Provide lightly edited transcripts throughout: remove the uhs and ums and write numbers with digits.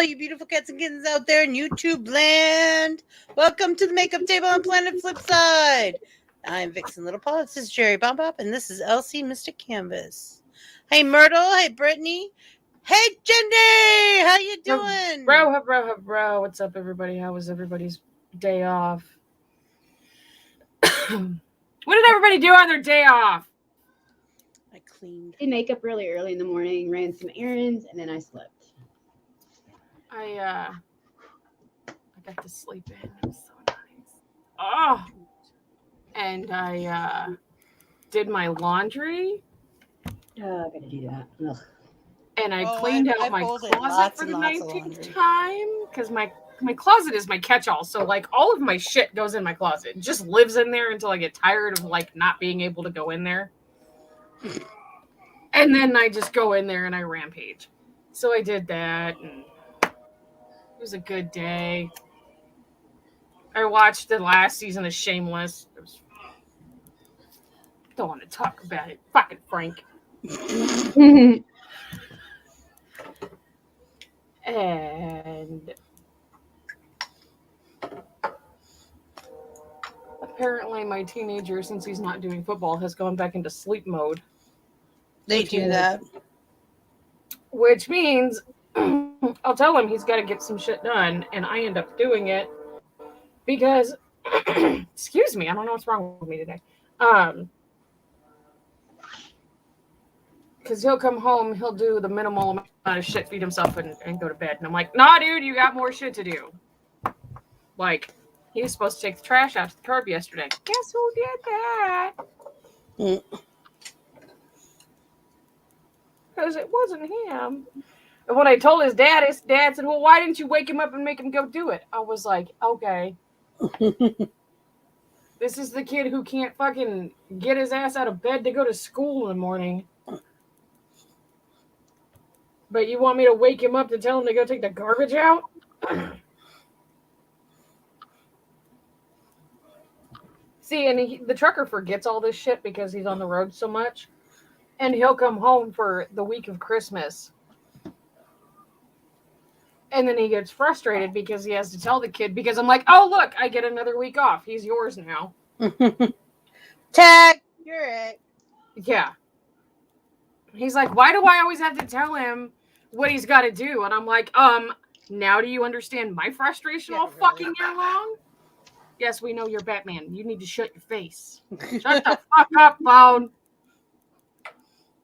all you beautiful cats and kittens out there in YouTube land. Welcome to the makeup table on Planet Flipside. I'm Vixen Little Paw. This is Jerry Bomb Bop, and this is Elsie Mr. Canvas. Hey Myrtle. Hey Brittany. Hey Jendy. How you doing? Bro. What's up, everybody? How was everybody's day off? What did everybody do on their day off? I cleaned. Did makeup really early in the morning, ran some errands, and then I slept. I got to sleep in. It was so nice. Oh, and I did my laundry. Oh, I gotta do that. Ugh. And I cleaned out my closet for the 19th time because my closet is my catch-all. So like all of my shit goes in my closet. It just lives in there until I get tired of like not being able to go in there. And then I just go in there and I rampage. So I did that, and it was a good day. I watched the last season of Shameless. Don't want to talk about it. Fucking Frank. And apparently my teenager, since he's not doing football, has gone back into sleep mode. They do that. Which means I'll tell him he's got to get some shit done, and I end up doing it because, excuse me, I don't know what's wrong with me today. Because he'll come home, he'll do the minimal amount of shit, feed himself, and go to bed. And I'm like, nah, dude, you got more shit to do. Like, he was supposed to take the trash out to the curb yesterday. Guess who did that? Because it wasn't him. And when I told his dad said, well, why didn't you wake him up and make him go do it? I was like, okay. This is the kid who can't fucking get his ass out of bed to go to school in the morning. But you want me to wake him up to tell him to go take the garbage out? See, and the trucker forgets all this shit because he's on the road so much. And he'll come home for the week of Christmas. And then he gets frustrated because he has to tell the kid, because I'm like, oh, look, I get another week off. He's yours now. Tag, you're it. Yeah. He's like, why do I always have to tell him what he's got to do? And I'm like, now do you understand my frustration all fucking year long? Yes, we know you're Batman. You need to shut your face. Shut the fuck up, phone.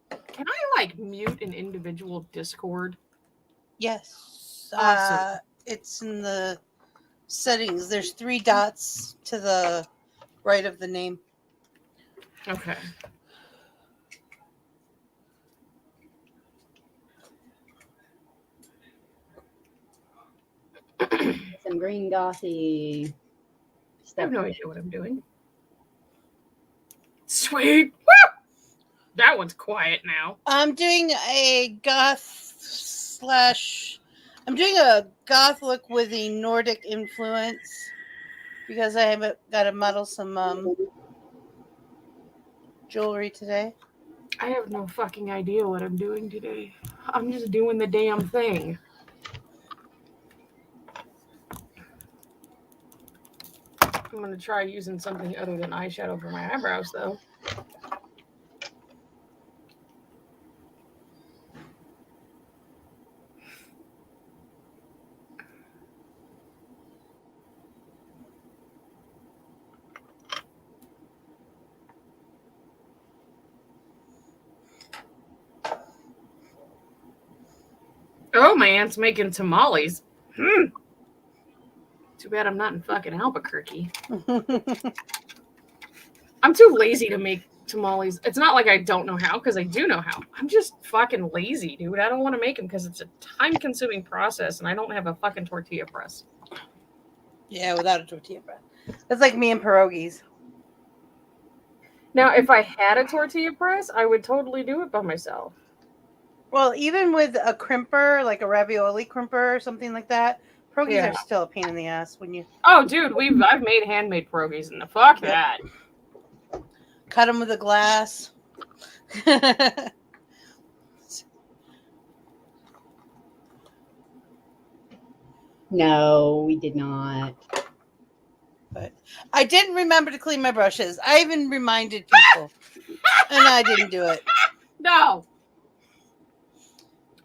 Can I, like, mute an individual Discord? Yes. Awesome. It's in the settings. There's 3 dots to the right of the name. Okay. Some green gothy stuff. I have no idea what I'm doing. Sweet. Woo! That one's quiet now. I'm doing a I'm doing a goth look with a Nordic influence because I have got to model some jewelry today. I have no fucking idea what I'm doing today. I'm just doing the damn thing. I'm going to try using something other than eyeshadow for my eyebrows, though. Oh, my aunt's making tamales. Too bad I'm not in fucking Albuquerque. I'm too lazy to make tamales. It's not like I don't know how, because I do know how. I'm just fucking lazy, dude. I don't want to make them because it's a time-consuming process, and I don't have a fucking tortilla press. Yeah, without a tortilla press. That's like me and pierogies. Now, if I had a tortilla press, I would totally do it by myself. Well, even with a crimper, like a ravioli crimper or something like that, pierogies are still a pain in the ass when you... Oh, dude, I've made handmade pierogies, and fuck that. Cut them with a glass. No, we did not. But I didn't remember to clean my brushes. I even reminded people, and I didn't do it. No.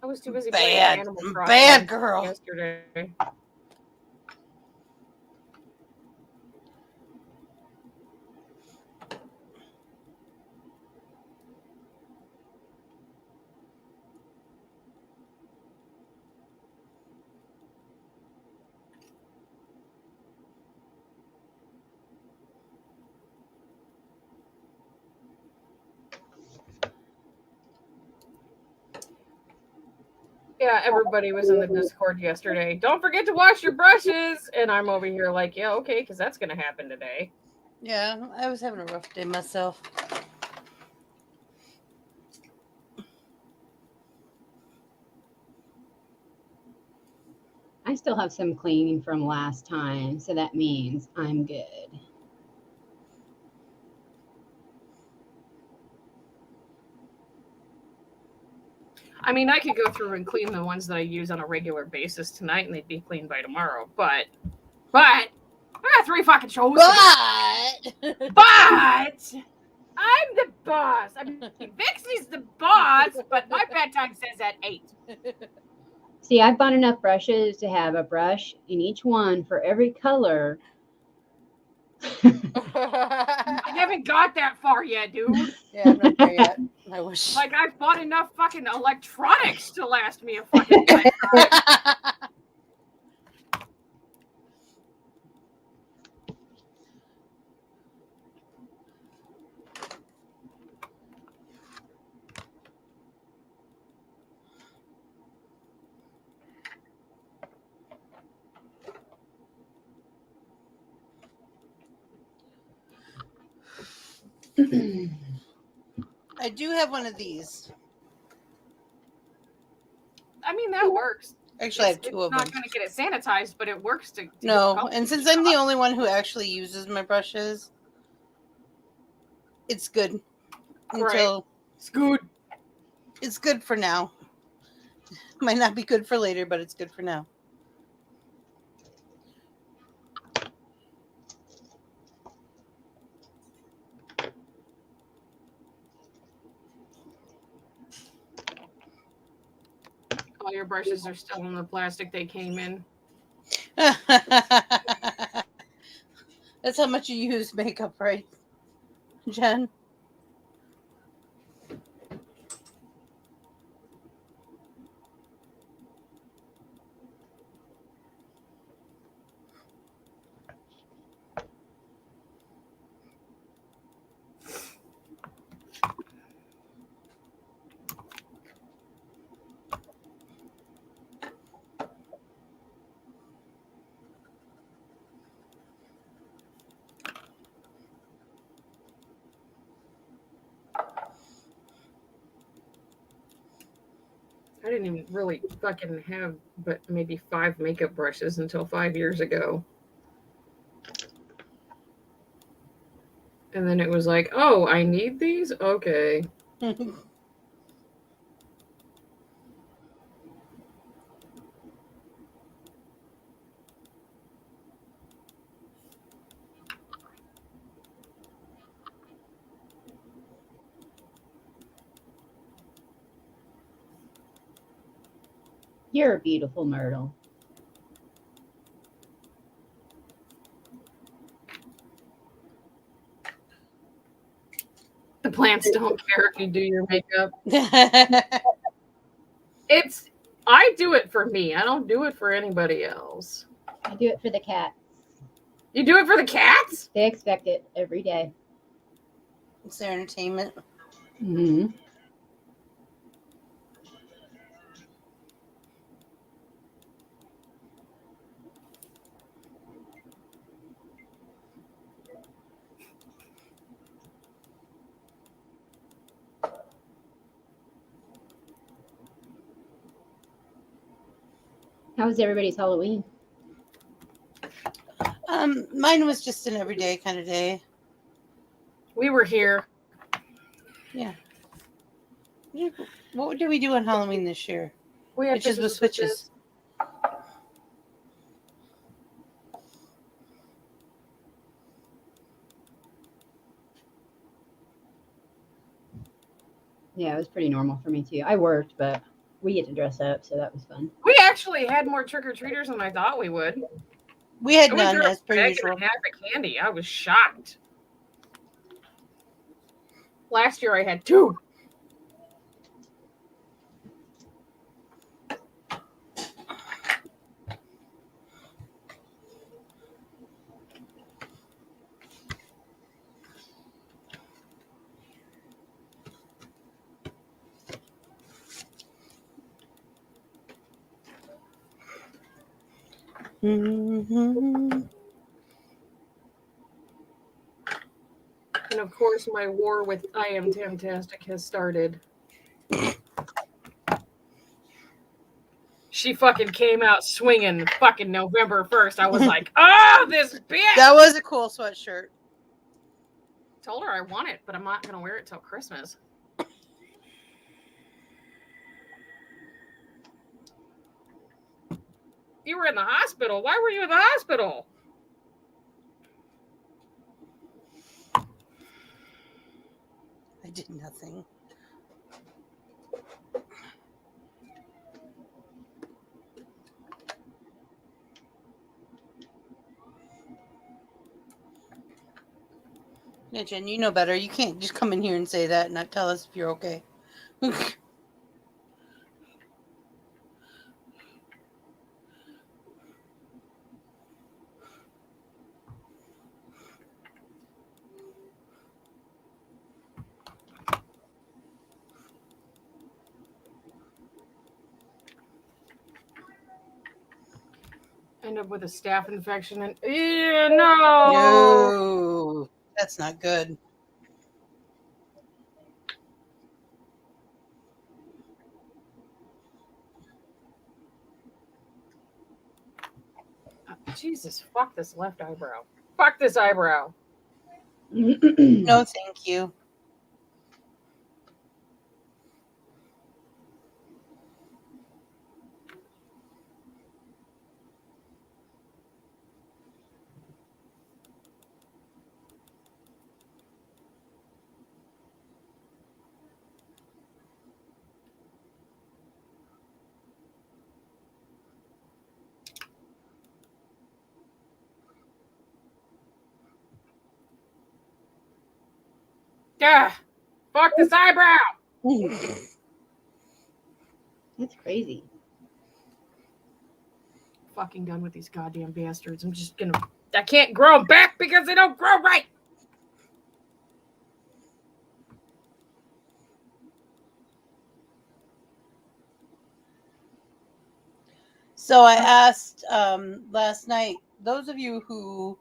I was too busy playing Bad, Animal Crossing bad girl. yesterday. Yeah, everybody was in the Discord yesterday. Don't forget to wash your brushes. And I'm over here like, yeah, okay, because that's going to happen today. Yeah, I was having a rough day myself. I still have some cleaning from last time, so that means I'm good. I mean, I could go through and clean the ones that I use on a regular basis tonight, and they'd be cleaned by tomorrow. But I got 3 fucking shows. But I'm the boss. I mean, Vixie's the boss, but my bedtime says at 8. See, I've bought enough brushes to have a brush in each one for every color. I haven't got that far yet, dude. Yeah, I'm not there yet. I wish. Like, I've bought enough fucking electronics to last me a fucking lifetime. I do have one of these. I mean, that works. Actually, I have 2 of them. It's not going to get it sanitized, but it works to No, and since I'm the only one who actually uses my brushes, it's good. Until it's good. It's good for now. Might not be good for later, but it's good for now. All your brushes are still in the plastic they came in. That's how much you use makeup, right, Jen? I didn't even really fucking have but maybe 5 makeup brushes until 5 years ago. And then it was like, oh, I need these? Okay. You're a beautiful Myrtle. The plants don't care if you do your makeup. I do it for me. I don't do it for anybody else. I do it for the cats. You do it for the cats? They expect it every day. It's their entertainment. Mm-hmm. How was everybody's Halloween? Mine was just an everyday kind of day. We were here. Yeah. What did we do on Halloween this year? We had Witches with switches. Yeah, it was pretty normal for me too. I worked, but we get to dress up, so that was fun. We actually had more trick-or-treaters than I thought we would. We had I went none, through as a per bag usual. and a half of candy. I was shocked. Last year I had 2. Mm-hmm. And of course, my war with I Am Fantastic has started. She fucking came out swinging fucking November 1st. I was like, oh, this bitch! That was a cool sweatshirt. Told her I want it, but I'm not going to wear it till Christmas. You were in the hospital. Why were you in the hospital? I did nothing. Yeah, Jen, you know better. You can't just come in here and say that and not tell us if you're okay. End up with a staph infection and no. No, that's not good. Jesus, fuck this left eyebrow. Fuck this eyebrow. No, thank you. Yeah. Fuck this eyebrow. That's crazy. Fucking done with these goddamn bastards. I'm just gonna. I can't grow them back because they don't grow right. So I asked last night, those of you who,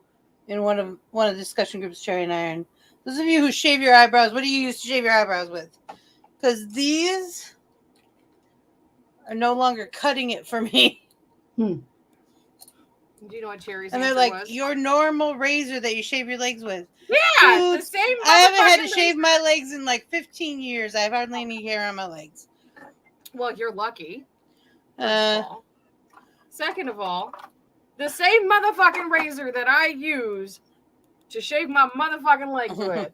in one of the discussion groups, Cherry and Iron, those of you who shave your eyebrows, what do you use to shave your eyebrows with? Because these are no longer cutting it for me. Do you know what Cherry's And they're answer like, was? your normal razor that you shave your legs with. Yeah, Dude, the same. I haven't had to motherfucking shave razor. my legs in like 15 years. I have hardly any hair on my legs. Well, you're lucky. First of all. Second of all, the same motherfucking razor that I use to shave my motherfucking legs with.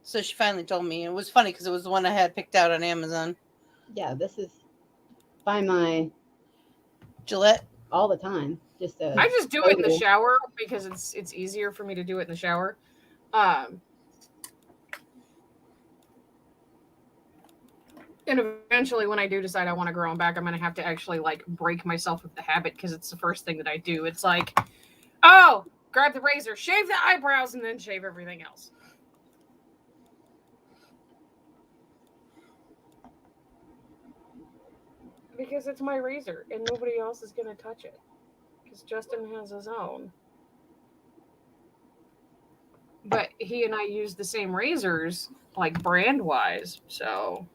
So she finally told me. It was funny because it was the one I had picked out on Amazon. Yeah, this is by my Gillette. all the time. I just do it in the shower because it's easier for me to do it in the shower. And eventually, when I do decide I want to grow them back, I'm going to have to actually like break myself of the habit because it's the first thing that I do. It's like, oh, grab the razor, shave the eyebrows, and then shave everything else. Because it's my razor and nobody else is going to touch it. Because Justin has his own. But he and I use the same razors, like brand-wise, so...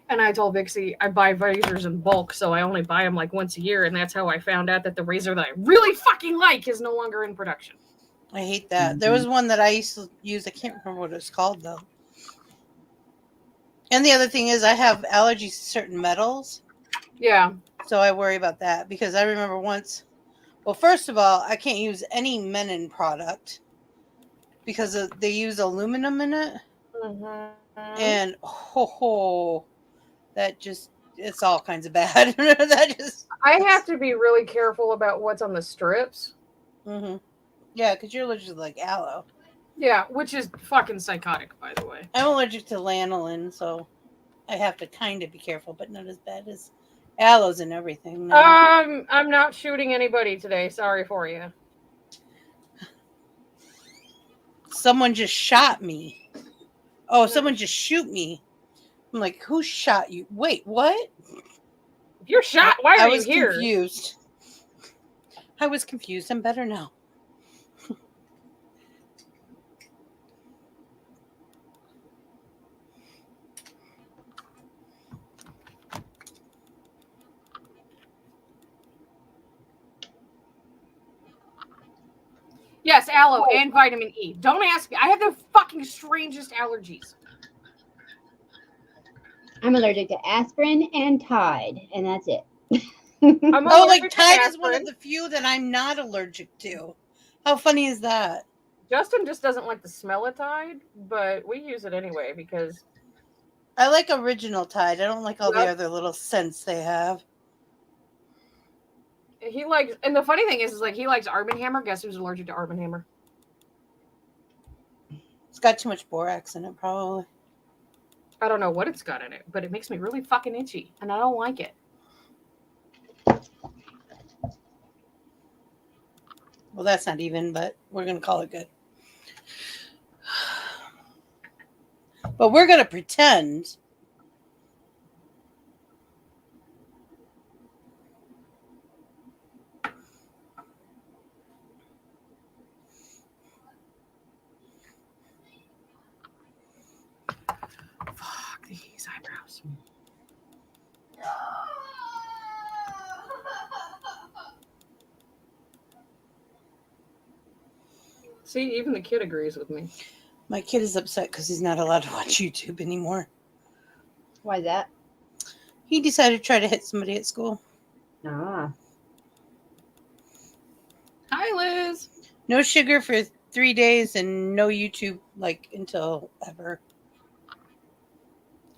And I told Vixie I buy razors in bulk, so I only buy them like once a year, and that's how I found out that the razor that I really fucking like is no longer in production. I hate that. There was one that I used to use. I can't remember what it's called, though. And the other thing is I have allergies to certain metals. Yeah. So I worry about that because I remember once... Well, first of all, I can't use any Menon product because they use aluminum in it. And that just, it's all kinds of bad. That just. I have to be really careful about what's on the strips. Yeah, because you're allergic to like aloe. Yeah, which is fucking psychotic, by the way. I'm allergic to lanolin, so I have to kind of be careful, but not as bad as aloes and everything. No. I'm not shooting anybody today. Sorry for you. Someone just shot me. Oh, someone just shoot me. I'm like, who shot you? Wait, what? If you're shot, why are you here? Confused. I was confused. I'm better now. Yes, aloe and vitamin E. Don't ask me. I have the fucking strangest allergies. I'm allergic to aspirin and Tide, and that's it. Tide is one of the few that I'm not allergic to. How funny is that? Justin just doesn't like the smell of Tide, but we use it anyway because I like original Tide. I don't like all the other little scents they have. He likes, and the funny thing is like he likes Arm & Hammer. Guess who's allergic to Arm & Hammer? It's got too much borax in it, probably. I don't know what it's got in it, but it makes me really fucking itchy, and I don't like it. Well, that's not even, but we're going to call it good. But we're going to pretend. Fuck these eyebrows. See, even the kid agrees with me. My kid is upset because he's not allowed to watch YouTube anymore. Why is that? He decided to try to hit somebody at school. Ah. Hi, Liz. No sugar for 3 days and no YouTube until ever.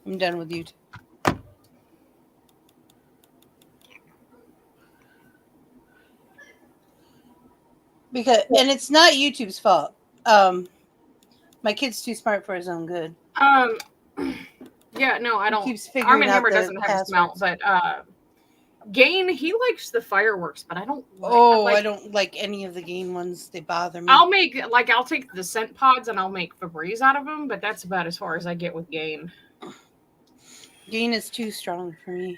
I'm done with YouTube. And it's not YouTube's fault. My kid's too smart for his own good. Yeah, no, I don't. Keeps figuring Arm & Hammer doesn't have a smell, but Gain, he likes the fireworks, but I don't. I don't like any of the Gain ones. They bother me. I'll take the scent pods and I'll make Febreze out of them, but that's about as far as I get with Gain. Gain is too strong for me.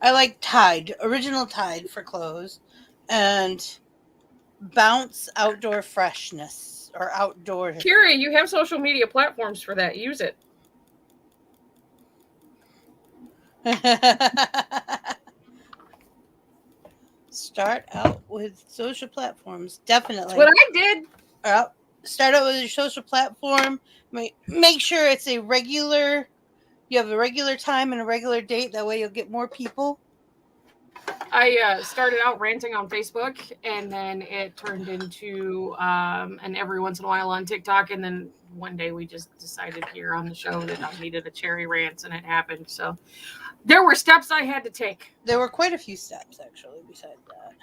I like Tide, original Tide for clothes, and Bounce Outdoor Freshness or outdoor. Kiri, you have social media platforms for that. Use it. Start out with social platforms, definitely. That's what I did. Start out with your social platform. Make sure it's a regular. You have a regular time and a regular date. That way, you'll get more people. I started out ranting on Facebook, and then it turned into and every once in a while on TikTok, and then one day we just decided here on the show that I needed a cherry rant, and it happened. So there were steps I had to take. There were quite a few steps, actually, besides that.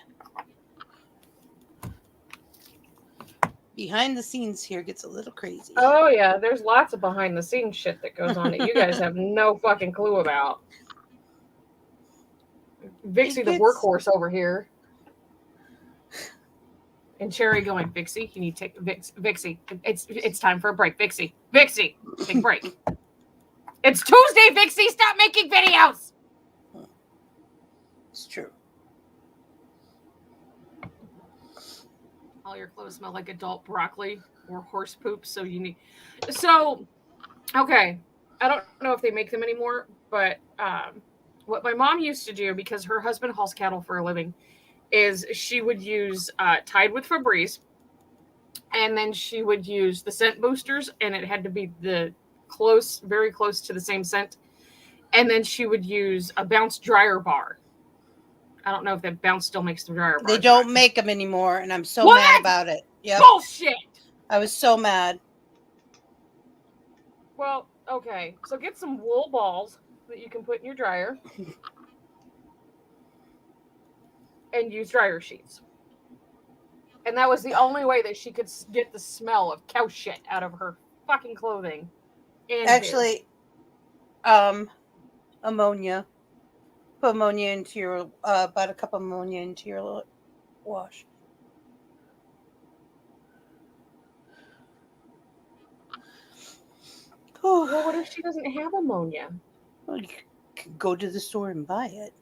Behind the scenes here gets a little crazy. Oh, yeah. There's lots of behind the scenes shit that goes on that you guys have no fucking clue about. Vixie, the workhorse over here. And Cherry going, Vixie, you need to take Vixie. It's time for a break. Vixie, take a break. It's Tuesday, Vixie. Stop making videos. It's true. All your clothes smell like adult broccoli or horse poop, so you need. So, okay, I don't know if they make them anymore, but what my mom used to do, because her husband hauls cattle for a living, is she would use Tide with Febreze, and then she would use the scent boosters, and it had to be the close, very close to the same scent. And then she would use a Bounce dryer bar. I don't know if that Bounce still makes the dryer bars. They don't make them anymore, and I'm so What? mad about it. Yep. Bullshit! I was so mad. Well, okay. So get some wool balls that you can put in your dryer. And use dryer sheets. And that was the only way that she could get the smell of cow shit out of her fucking clothing. And Actually, ammonia. Put ammonia into your about a cup of ammonia into your wash. well, what if she doesn't have ammonia? Well, you can go to the store and buy it.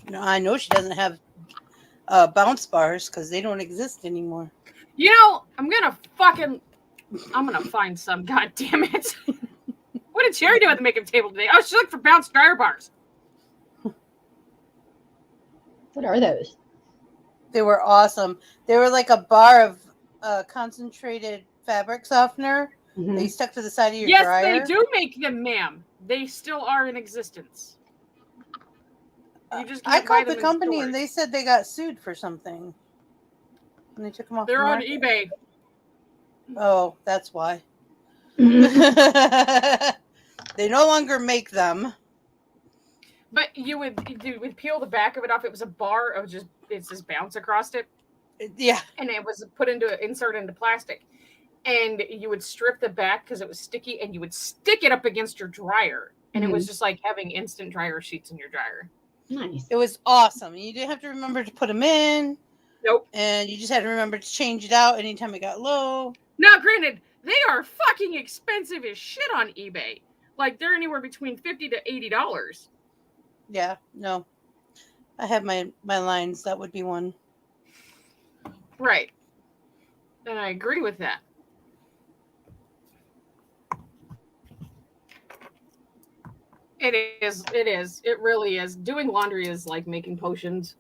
No, I know she doesn't have bounce bars because they don't exist anymore. You know, I'm gonna find some. God damn it! What did Cherry do at the makeup table today? Oh, she looked for Bounce dryer bars. What are those? They were awesome. They were like a bar of concentrated fabric softener. Mhm. They stuck to the side of your Yes, dryer. they do make them, ma'am. They still are in existence. You just I can't buy called them the in company stores. and they said they got sued for something. And they took them off They're the on market. eBay. Oh, that's why. They no longer make them. But you would peel the back of it off. It was a bar of just it's just Bounce across it. Yeah. And it was insert into plastic. And you would strip the back because it was sticky, and you would stick it up against your dryer. And it was just like having instant dryer sheets in your dryer. Nice. It was awesome. You didn't have to remember to put them in. Nope. And you just had to remember to change it out anytime it got low. Now, granted, they are fucking expensive as shit on eBay. Like, they're anywhere between $50 to $80. Yeah, no. I have my lines. That would be one. Right. And I agree with that. It is. It really is. Doing laundry is like making potions.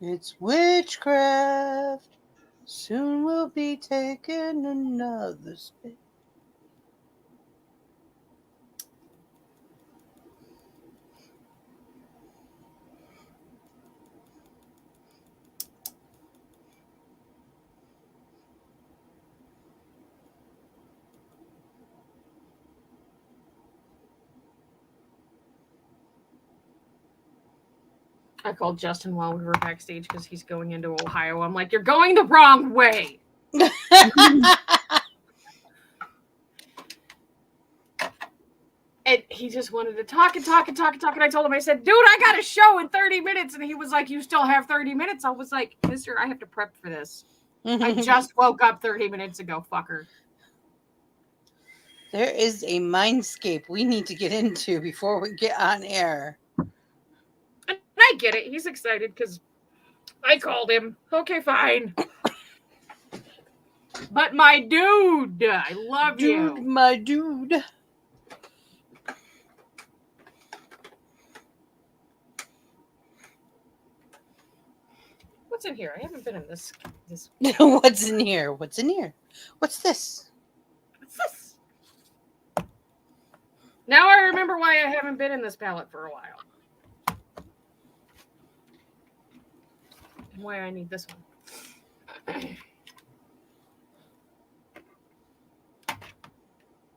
It's witchcraft. Soon we'll be taking another step. I called Justin while we were backstage because he's going into Ohio. I'm like, you're going the wrong way. And he just wanted to talk. And I told him, I said, dude, I got a show in 30 minutes. And he was like, you still have 30 minutes? I was like, mister, I have to prep for this. I just woke up 30 minutes ago, fucker. There is a mindscape we need to get into before we get on air. And I get it. He's excited because I called him. Okay, fine. But my dude, I love you. My dude. What's in here? I haven't been in this. What's in here? What's in here? What's this? What's this? Now I remember why I haven't been in this palette for a while. And why I need this one.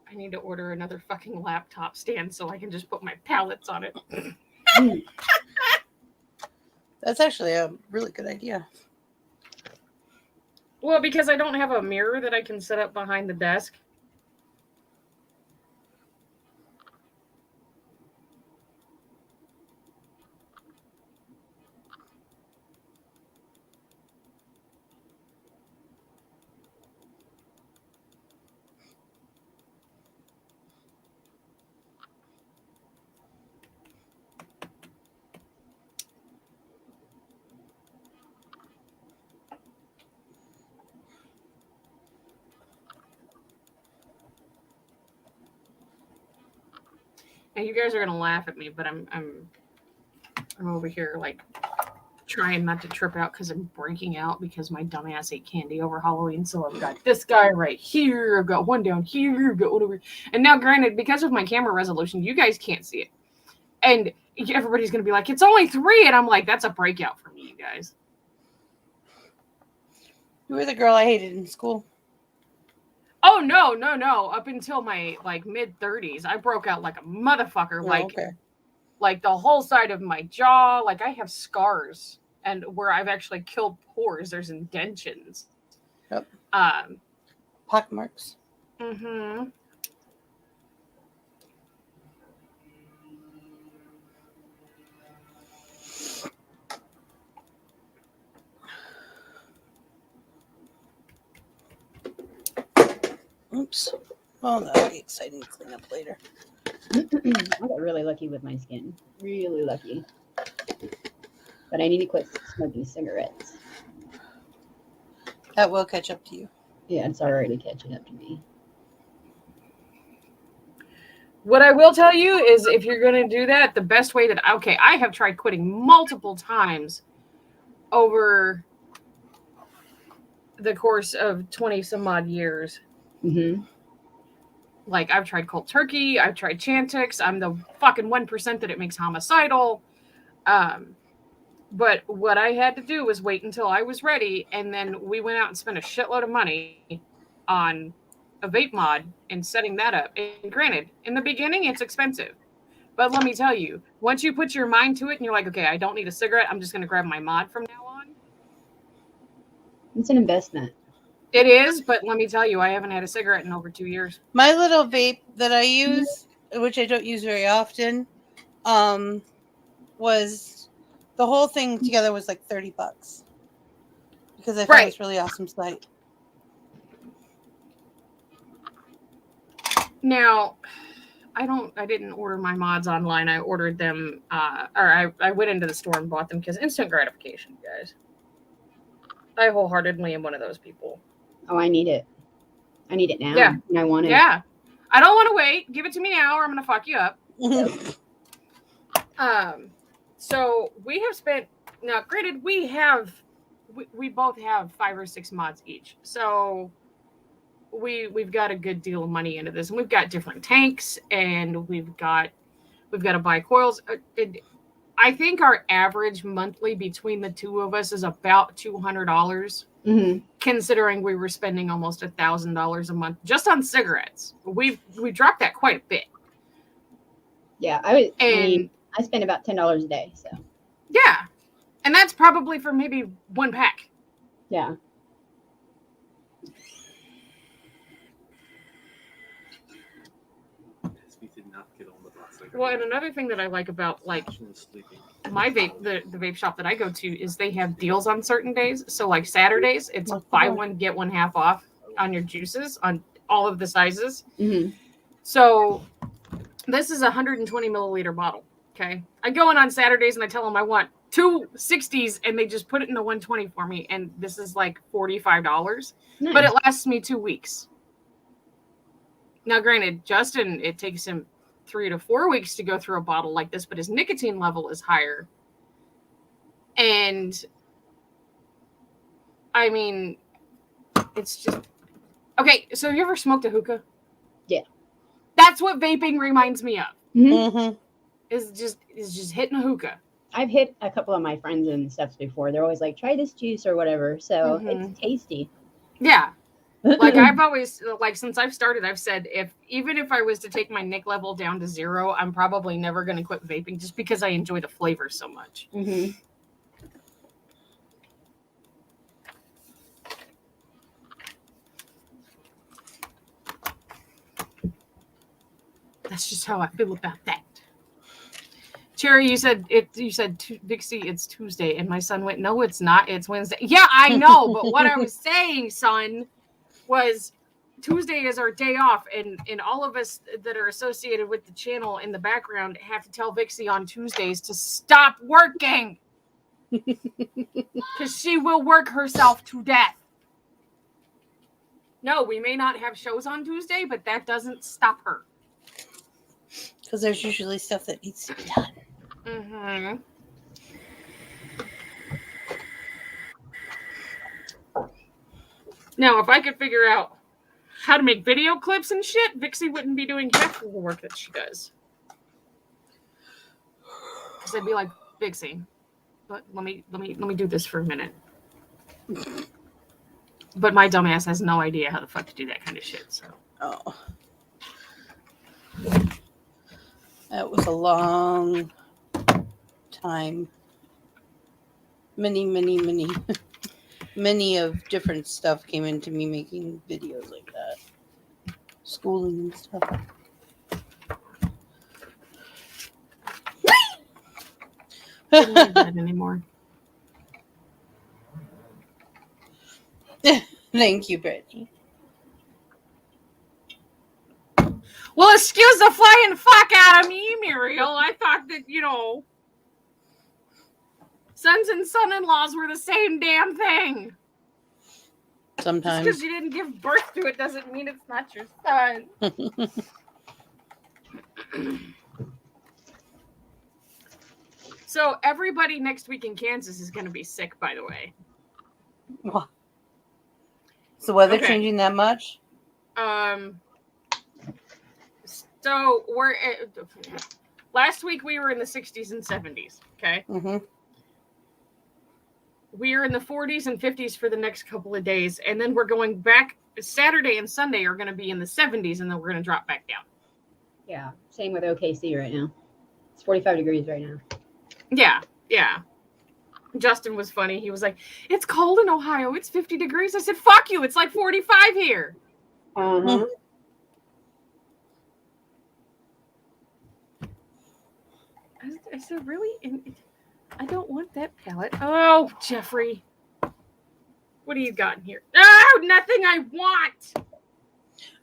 I need to order another fucking laptop stand so I can just put my palettes on it. That's actually a really good idea. Well, because I don't have a mirror that I can set up behind the desk. And you guys are gonna laugh at me, but I'm over here like trying not to trip out because I'm breaking out because my dumbass ate candy over Halloween. So I've got this guy right here. I've got one down here. I've got one over. And now, granted, because of my camera resolution, you guys can't see it. And everybody's going to be like, it's only 3. And I'm like, that's a breakout for me, you guys. You were the girl I hated in school. Oh, no. Up until my mid 30s, I broke out like a motherfucker. Like the whole side of my jaw. Like I have scars and where I've actually killed pores. There's indentions. Yep. Pock marks. Mm-hmm. Oops. Well, that'll be exciting to clean up later. I got really lucky with my skin. Really lucky. But I need to quit smoking cigarettes. That will catch up to you. Yeah, it's already catching up to me. What I will tell you is if you're going to do that, the best way that, I have tried quitting multiple times over the course of 20 some odd years. Mm-hmm. Like I've tried cold turkey. I've tried Chantix. I'm the fucking 1% that it makes homicidal. But what I had to do was wait until I was ready. And then we went out and spent a shitload of money on a vape mod and setting that up. And granted, in the beginning, it's expensive. But let me tell you, once you put your mind to it and you're like, okay, I don't need a cigarette. I'm just going to grab my mod from now on. It's an investment. It is, but let me tell you, I haven't had a cigarette in over 2 years. My little vape that I use, which I don't use very often, was the whole thing together was like $30 because I thought it was really awesome site. Now, I didn't order my mods online. I ordered them, I went into the store and bought them because instant gratification, guys. I wholeheartedly am one of those people. Oh, I need it. I need it now. Yeah. And I want it. Yeah. I don't want to wait. Give it to me now or I'm going to fuck you up. So we have spent, now granted, we both have 5 or 6 mods each. So we've got a good deal of money into this, and we've got different tanks, and we've got to buy coils. I think our average monthly between the two of us is about $200, considering we were spending almost $1,000 a month just on cigarettes. We dropped that quite a bit. Yeah, I spend about $10 a day. So yeah, and that's probably for maybe 1 pack. Yeah. Well, and another thing that I like about my vape, the vape shop that I go to, is they have deals on certain days. So like Saturdays, it's buy one, get one half off on your juices on all of the sizes. Mm-hmm. So this is a 120 milliliter bottle. Okay. I go in on Saturdays and I tell them I want 2 60s and they just put it in the 120 for me. And this is like $45, but it lasts me 2 weeks. Now, granted, Justin, it takes him 3 to 4 weeks to go through a bottle like this, but his nicotine level is higher. And I mean, it's just okay. So have you ever smoked a hookah? Yeah. That's what vaping reminds me of. Mm-hmm. Is just hitting a hookah. I've hit a couple of my friends and stuff before. They're always like, try this juice or whatever. So it's tasty. Yeah. Like I've always, since I've started, I've said even if I was to take my nic level down to 0, I'm probably never going to quit vaping just because I enjoy the flavor so much. Mm-hmm. That's just how I feel about that. Cherry, you said Dixie, it's Tuesday, and my son went, no, it's not. It's Wednesday. Yeah, I know, but what I was saying, son, was Tuesday is our day off, and all of us that are associated with the channel in the background have to tell Vixie on Tuesdays to stop working because she will work herself to death. No, we may not have shows on Tuesday, but that doesn't stop her. Because there's usually stuff that needs to be done. Mm-hmm. Now, if I could figure out how to make video clips and shit, Vixie wouldn't be doing half of the work that she does. Because I'd be like, Vixie, but let me do this for a minute. But my dumbass has no idea how the fuck to do that kind of shit. So. Oh. That was a long time. Many of different stuff came into me making videos like that. Schooling and stuff. I don't need that anymore. Thank you, Brittany. Well, excuse the flying fuck out of me, Muriel. I thought that, sons and son-in-laws were the same damn thing. Sometimes. Just because you didn't give birth to it doesn't mean it's not your son. So everybody next week in Kansas is going to be sick, by the way. What? Is the weather changing that much? So we're last week we were in the 60s and 70s. Okay. Mm-hmm. We're in the 40s and 50s for the next couple of days, and then we're going back. Saturday and Sunday are going to be in the 70s, and then we're going to drop back down. Yeah, same with OKC right now. It's 45 degrees right now. Yeah. Justin was funny. He was like, "It's cold in Ohio. It's 50 degrees." I said, "Fuck you. It's like 45 here." Uh-huh. I said, "Really? I don't want that palette." Oh, Jeffrey. What do you got in here? Oh, nothing I want.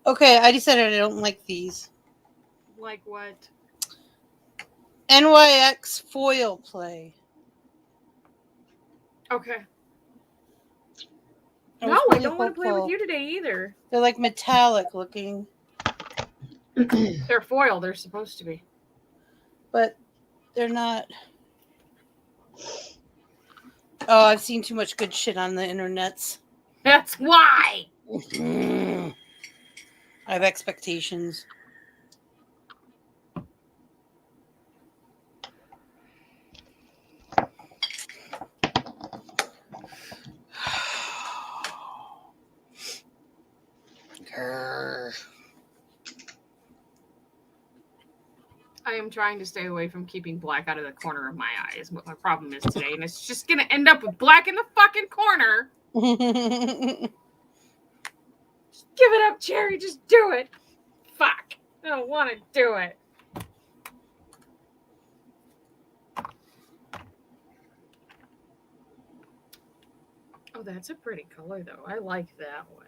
Okay, I decided I don't like these. Like what? NYX foil play. Okay. I No, was I really don't want to play with hopeful. you today either. They're like metallic looking. They're foil. They're supposed to be. But they're not. Oh, I've seen too much good shit on the internets. That's why. I have expectations. I am trying to stay away from keeping black out of the corner of my eye is what my problem is today. And it's just going to end up with black in the fucking corner. Just give it up, Cherry. Just do it. Fuck. I don't want to do it. Oh, that's a pretty color, though. I like that one.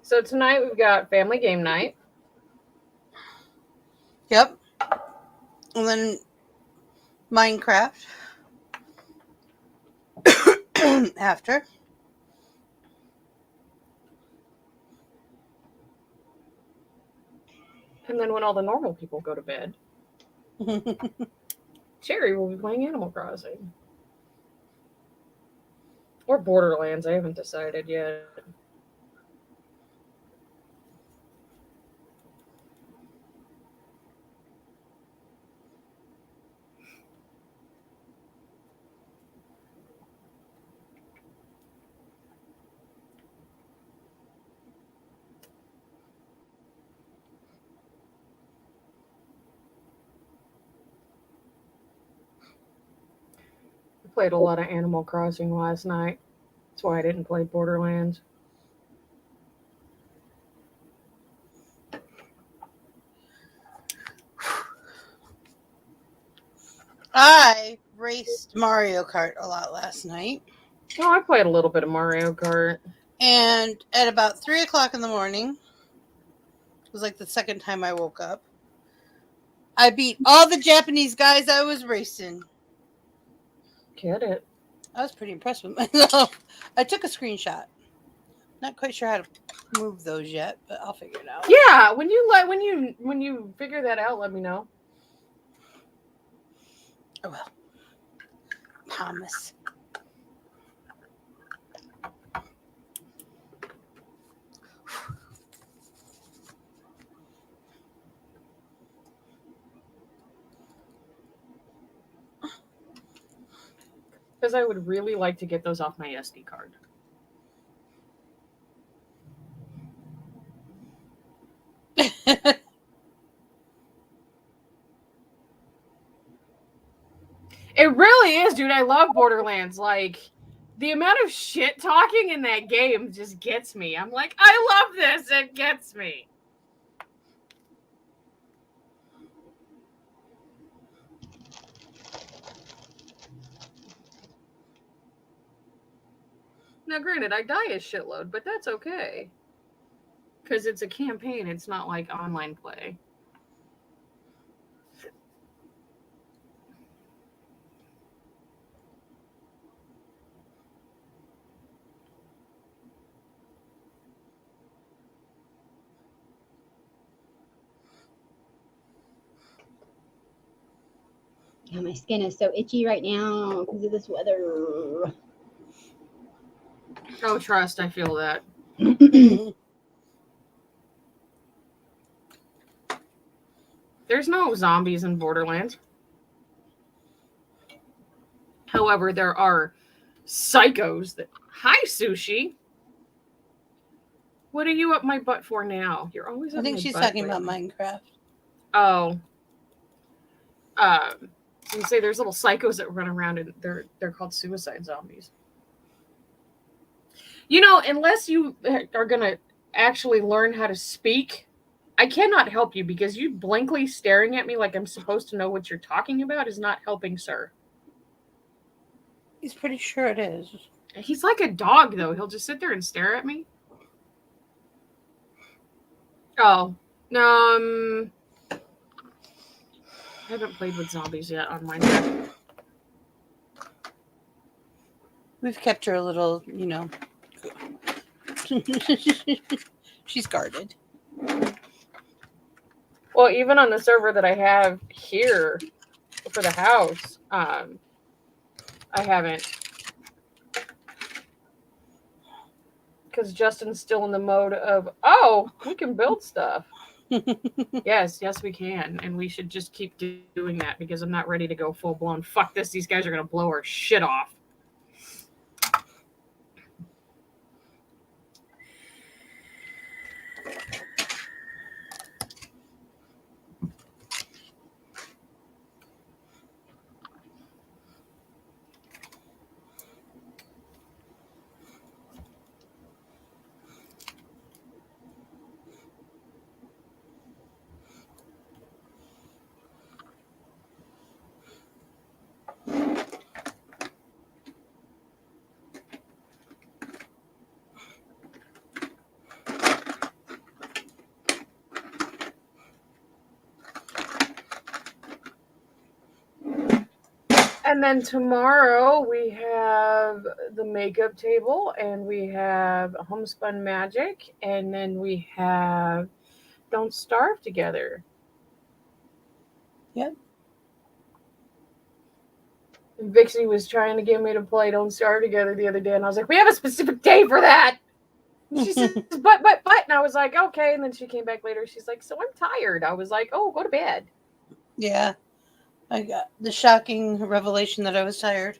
So tonight we've got family game night. Yep. And then Minecraft. After. And then when all the normal people go to bed, Cherry will be playing Animal Crossing. Or Borderlands. I haven't decided yet. Played a lot of Animal Crossing last night. That's why I didn't play Borderlands. I raced Mario Kart a lot last night. Oh, I played a little bit of Mario Kart. And at about 3 o'clock in the morning, it was like the second time I woke up, I beat all the Japanese guys I was racing. Get it. I was pretty impressed with myself. I took a screenshot. Not quite sure how to move those yet, but I'll figure it out. Yeah, when you figure that out, let me know. Oh well. Promise. Because I would really like to get those off my SD card. It really is, dude. I love Borderlands. Like, the amount of shit talking in that game just gets me. I'm like, I love this. It gets me. Now, granted, I die a shitload, but that's okay. Because it's a campaign. It's not like online play. Yeah, my skin is so itchy right now because of this weather. Oh, trust, I feel that. There's no zombies in Borderlands. However, there are psychos that... Hi, Sushi. What are you up my butt for now? You're always up I think my she's butt talking lately. about Minecraft. Oh. You say there's little psychos that run around and they're called suicide zombies. You know, unless you are going to actually learn how to speak, I cannot help you because you blankly staring at me like I'm supposed to know what you're talking about is not helping, sir. He's pretty sure it is. He's like a dog, though. He'll just sit there and stare at me. Oh. I haven't played with zombies yet on Minecraft. We've kept her a little, you know. She's guarded. Well, even on the server that I have here for the house, I haven't. Because Justin's still in the mode of, oh, we can build stuff. Yes, we can. And we should just keep doing that because I'm not ready to go full blown. Fuck this. These guys are going to blow our shit off. And then tomorrow we have the makeup table and we have homespun magic and then we have Don't Starve Together. Yep. And Vixie was trying to get me to play Don't Starve Together the other day and I was like, we have a specific day for that. And she says, but. And I was like, okay. And then she came back later. She's like, so I'm tired. I was like, oh, go to bed. Yeah. I got the shocking revelation that I was tired.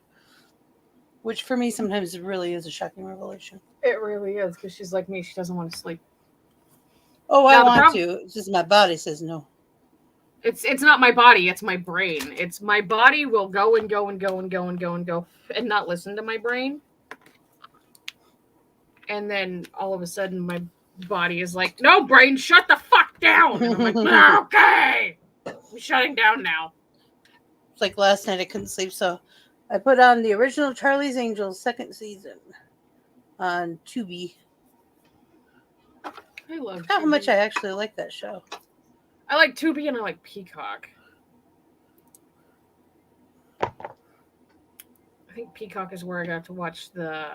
Which for me sometimes really is a shocking revelation. It really is, because she's like me. She doesn't want to sleep. Oh, I want to. It's just my body says no. It's not my body, it's my brain. It's my body will go and go and go and go and go and go and not listen to my brain. And then all of a sudden my body is like, no, brain, shut the fuck down. And I'm like, okay, I'm shutting down now. It's like last night I couldn't sleep, so I put on the original Charlie's Angels second season on Tubi. I love How Tubi. much I actually like that show. I like Tubi and I like Peacock. I think Peacock is where I got to watch the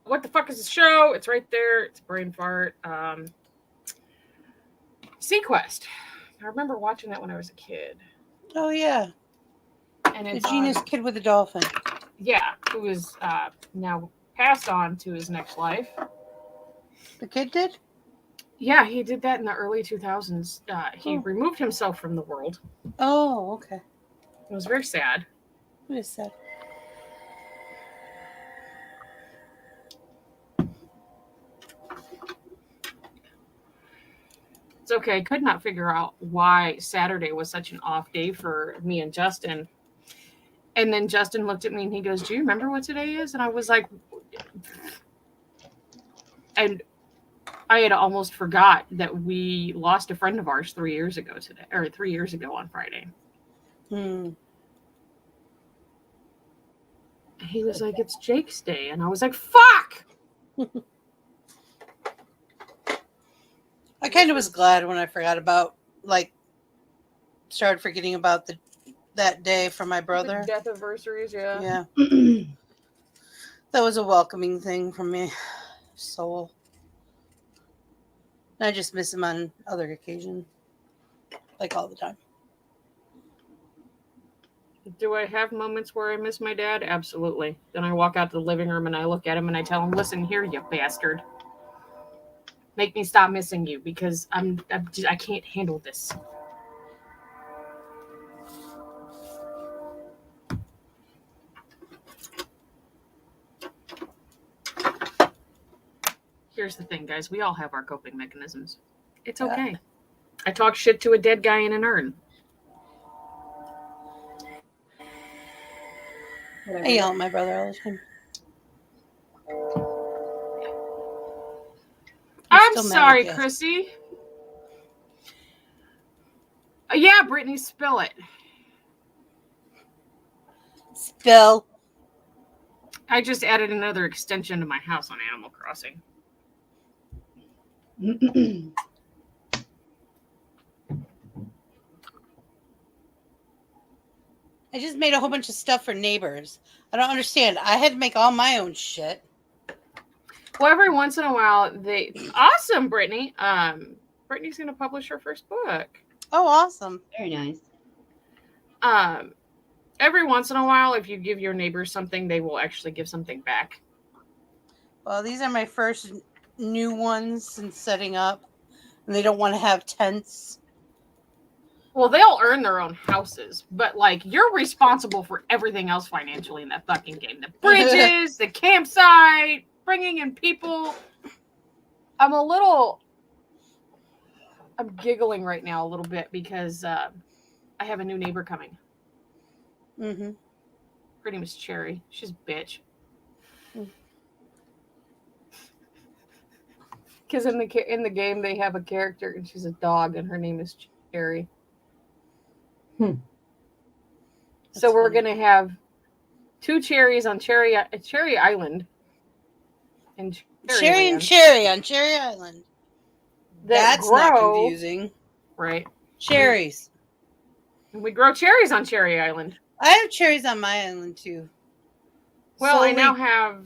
what the fuck is the show? It's right there. It's a brain fart. Sequest. I remember watching that when I was a kid. Oh yeah, And the it's genius kid with a dolphin. Yeah, who is now passed on to his next life. The kid did? Yeah, he did that in the early 2000s. He removed himself from the world. Oh, okay. It was very sad. What is that? It's okay. I could not figure out why Saturday was such an off day for me and Justin. And then Justin looked at me and he goes, do you remember what today is? And I was like, and I had almost forgot that we lost a friend of ours 3 years ago today, or 3 years ago on Friday. He was like, it's Jake's day. And I was like, fuck! I kind of was glad when I forgot about, started forgetting about that day for my brother. The death anniversaries, yeah. Yeah. That was a welcoming thing from my soul. I just miss him on other occasions. Like all the time. Do I have moments where I miss my dad? Absolutely. Then I walk out to the living room and I look at him and I tell him, listen here, you bastard. Make me stop missing you because I can't handle this. Here's the thing, guys. We all have our coping mechanisms. It's okay. I talk shit to a dead guy in an urn. I yell at my brother all the time. I'm sorry, Chrissy. Yeah, Brittany, spill it. Spill. I just added another extension to my house on Animal Crossing. I just made a whole bunch of stuff for neighbors. I don't understand. I had to make all my own shit. Well, every once in a while, awesome, Brittany. Brittany's going to publish her first book. Oh, awesome. Very nice. Every once in a while, if you give your neighbors something, they will actually give something back. Well, these are my first new ones since setting up. And they don't want to have tents. Well, they'll earn their own houses, but you're responsible for everything else financially in that fucking game. The bridges, the campsite, bringing in people. I'm giggling right now a little bit because I have a new neighbor coming. Mm-hmm. Her name is Cherry. She's a bitch. Because in the game they have a character and she's a dog and her name is Cherry. So we're going to have 2 cherries on Cherry Island. And Cherry and cherry on Cherry Island. That's not confusing. Right. Cherries. And we grow cherries on Cherry Island. I have cherries on my island too. Well, Slowly I now have...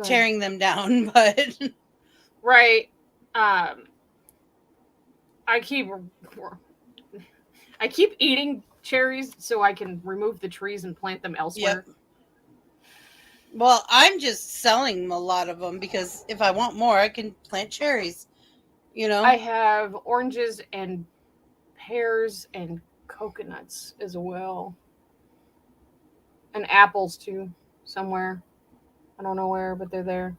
tearing them down, but... Right. I keep eating cherries so I can remove the trees and plant them elsewhere. Yep. Well, I'm just selling a lot of them because if I want more, I can plant cherries. I have oranges and pears and coconuts as well. And apples too, somewhere. I don't know where, but they're there.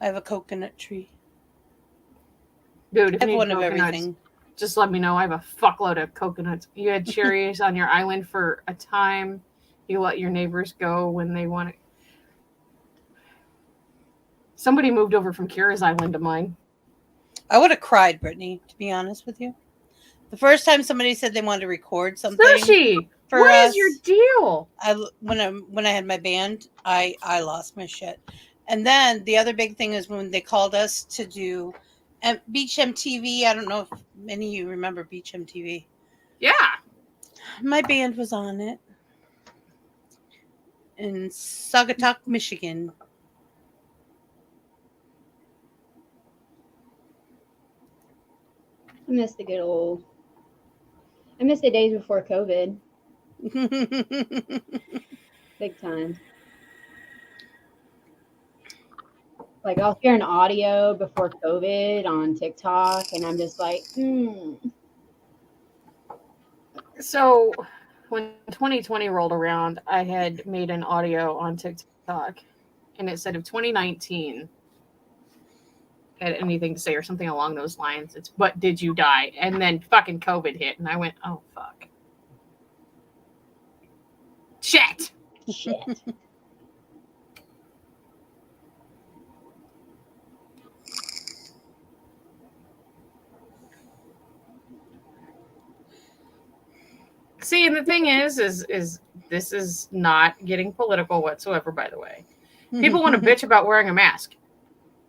I have a coconut tree. Dude, if I you have need one of coconuts, everything. just let me know. I have a fuckload of coconuts. You had cherries on your island for a time. You let your neighbors go when they want it. Somebody moved over from Kira's island to mine. I would have cried, Brittany, to be honest with you. The first time somebody said they wanted to record something Sushi! for What us, is your deal? when I had my band, I lost my shit. And then the other big thing is when they called us to do Beach MTV. I don't know if many of you remember Beach MTV. Yeah. My band was on it in Saugatuck, Michigan. I miss the good old. I miss the days before COVID. Big time. Like I'll hear an audio before COVID on TikTok, and I'm just like, So when 2020 rolled around, I had made an audio on TikTok, and it said if 2019 had anything to say or something along those lines, it's "But did you die?" And then fucking COVID hit, and I went, "Oh fuck, shit." shit. See, and the thing is this is not getting political whatsoever. By the way, people want to bitch about wearing a mask.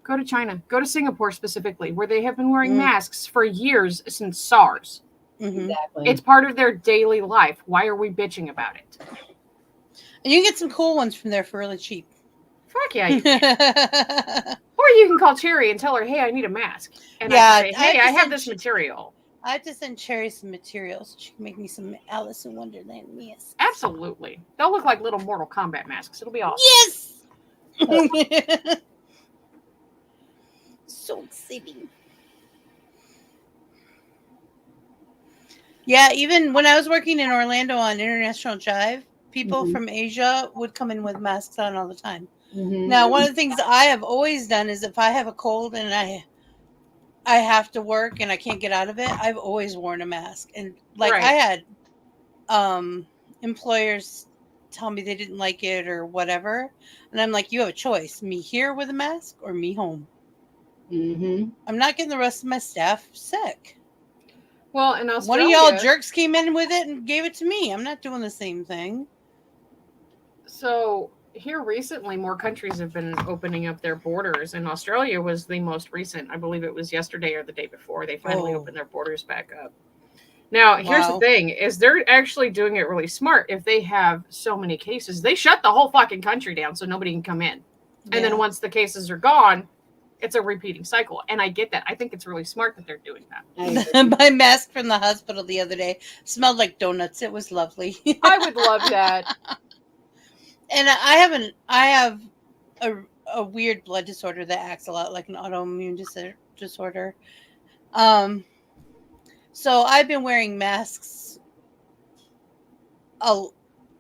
Go to China. Go to Singapore specifically, where they have been wearing masks for years since SARS. Exactly. It's part of their daily life. Why are we bitching about it? And you can get some cool ones from there for really cheap. Fuck yeah, you can. Or you can call Cherry and tell her, hey, I need a mask. And Yeah, I can say, hey, I have this material. I have to send Cherry some materials. She can make me some Alice in Wonderland masks. Absolutely. They'll look like little Mortal Kombat masks. It'll be awesome. Yes! So exciting. Yeah, even when I was working in Orlando on International Jive, people from Asia would come in with masks on all the time. Now, one of the things I have always done is if I have a cold and I have to work and I can't get out of it, I've always worn a mask. And like I had employers tell me they didn't like it or whatever. And I'm like, you have a choice, me here with a mask or me home. I'm not getting the rest of my staff sick. Well, in Australia, one of y'all jerks came in with it and gave it to me. I'm not doing the same thing. So here recently, more countries have been opening up their borders, and Australia was the most recent. I believe it was yesterday or the day before they finally opened their borders back up. Now, here's the thing, is they're actually doing it really smart. If they have so many cases, they shut the whole fucking country down so nobody can come in. And then once the cases are gone, it's a repeating cycle. And I get that. I think it's really smart that they're doing that. My mask from the hospital the other day smelled like donuts. It was lovely. I would love that. And I have a weird blood disorder that acts a lot like an autoimmune disorder. So I've been wearing masks.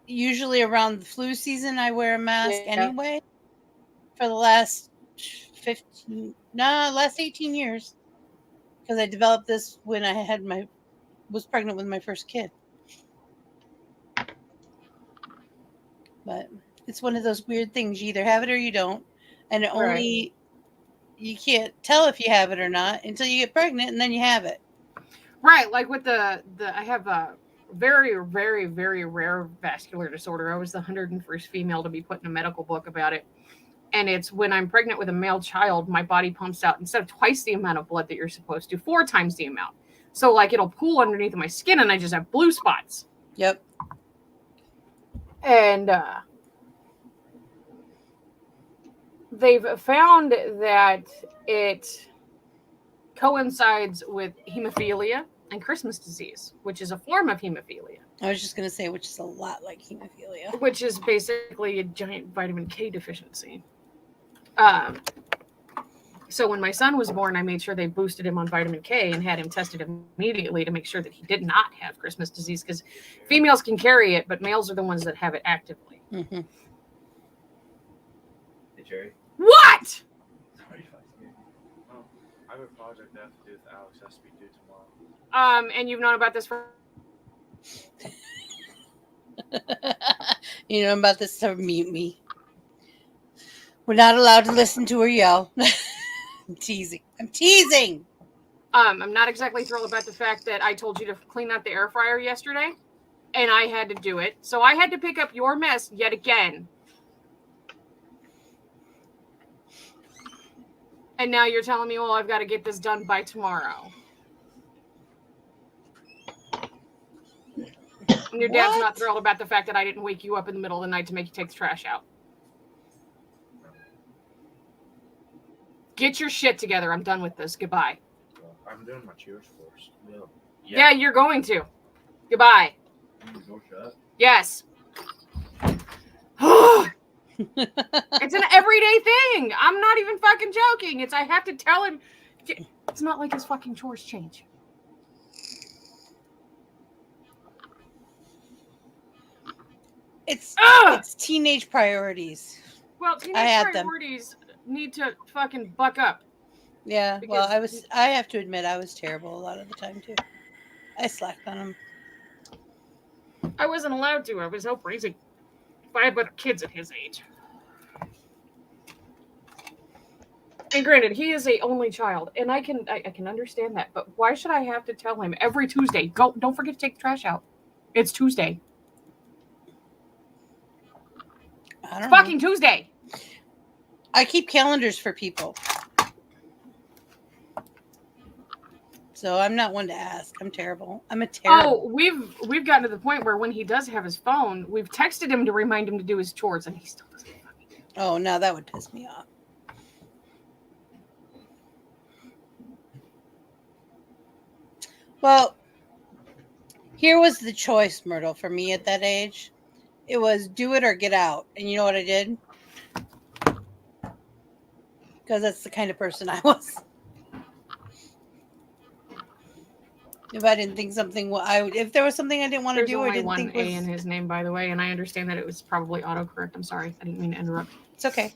Usually around the flu season, I wear a mask anyway. For the last 18 years, because I developed this when I was pregnant with my first kid. But it's one of those weird things. You either have it or you don't. And you can't tell if you have it or not until you get pregnant, and then you have it. Right. Like with I have a very, very, very rare vascular disorder. I was the 101st female to be put in a medical book about it. And it's when I'm pregnant with a male child, my body pumps out, instead of twice the amount of blood that you're supposed to, 4 times the amount. So like it'll pool underneath my skin and I just have blue spots. Yep. And they've found that it coincides with hemophilia and Christmas disease, which is a form of hemophilia. I was just going to say, which is a lot like hemophilia. Which is basically a giant vitamin K deficiency. So when my son was born, I made sure they boosted him on vitamin K and had him tested immediately to make sure that he did not have Christmas disease, because females can carry it, but males are the ones that have it actively. Hey, Jerry. What? Sorry, have a project I have to do with Alex. Has to be due tomorrow. And you've known about this for... You know about this to mute me. We're not allowed to listen to her yell. I'm teasing. I'm not exactly thrilled about the fact that I told you to clean out the air fryer yesterday, and I had to do it. So I had to pick up your mess yet again. And now you're telling me, well, I've got to get this done by tomorrow. And your dad's not thrilled about the fact that I didn't wake you up in the middle of the night to make you take the trash out. Get your shit together. I'm done with this. Goodbye. Well, I'm doing my cheers first. Well, Yeah, you're going to. Goodbye. Go shut. Yes. It's an everyday thing. I'm not even fucking joking. It's I have to tell him. It's not like his fucking chores change. It's teenage priorities. Well, teenage priorities need to fucking buck up. Yeah, well, I have to admit I was terrible a lot of the time too. I slacked on him. I wasn't allowed to. I was help raising 5 other kids at his age. And granted, he is a only child, and I can understand that. But why should I have to tell him every Tuesday? Don't forget to take the trash out. It's Tuesday. It's fucking Tuesday. I keep calendars for people, so I'm not one to ask. I'm terrible. I'm a terrible. Oh, we've gotten to the point where when he does have his phone, we've texted him to remind him to do his chores, and he still doesn't fucking do it. Oh, now that would piss me off. Well, here was the choice, Myrtle, for me at that age. It was do it or get out. And you know what I did? Because that's the kind of person I was. If I didn't think something, if there was something I didn't want to do or didn't think was... There's only one A in his name, by the way, and I understand that it was probably autocorrect. I'm sorry. I didn't mean to interrupt. It's okay.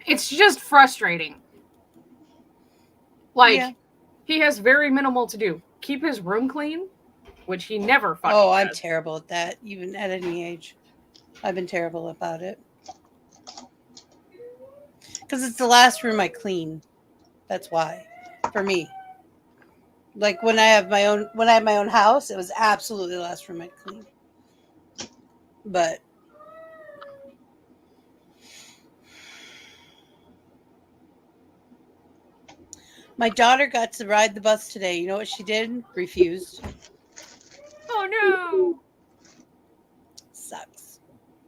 It's just frustrating. Like, he has very minimal to do. Keep his room clean, which he never fucking does. I'm terrible at that, even at any age. I've been terrible about it. Because it's the last room I clean. That's why. For me. Like when I have my own house, it was absolutely the last room I clean. But my daughter got to ride the bus today. You know what she did? Refused. Oh no. Sucks.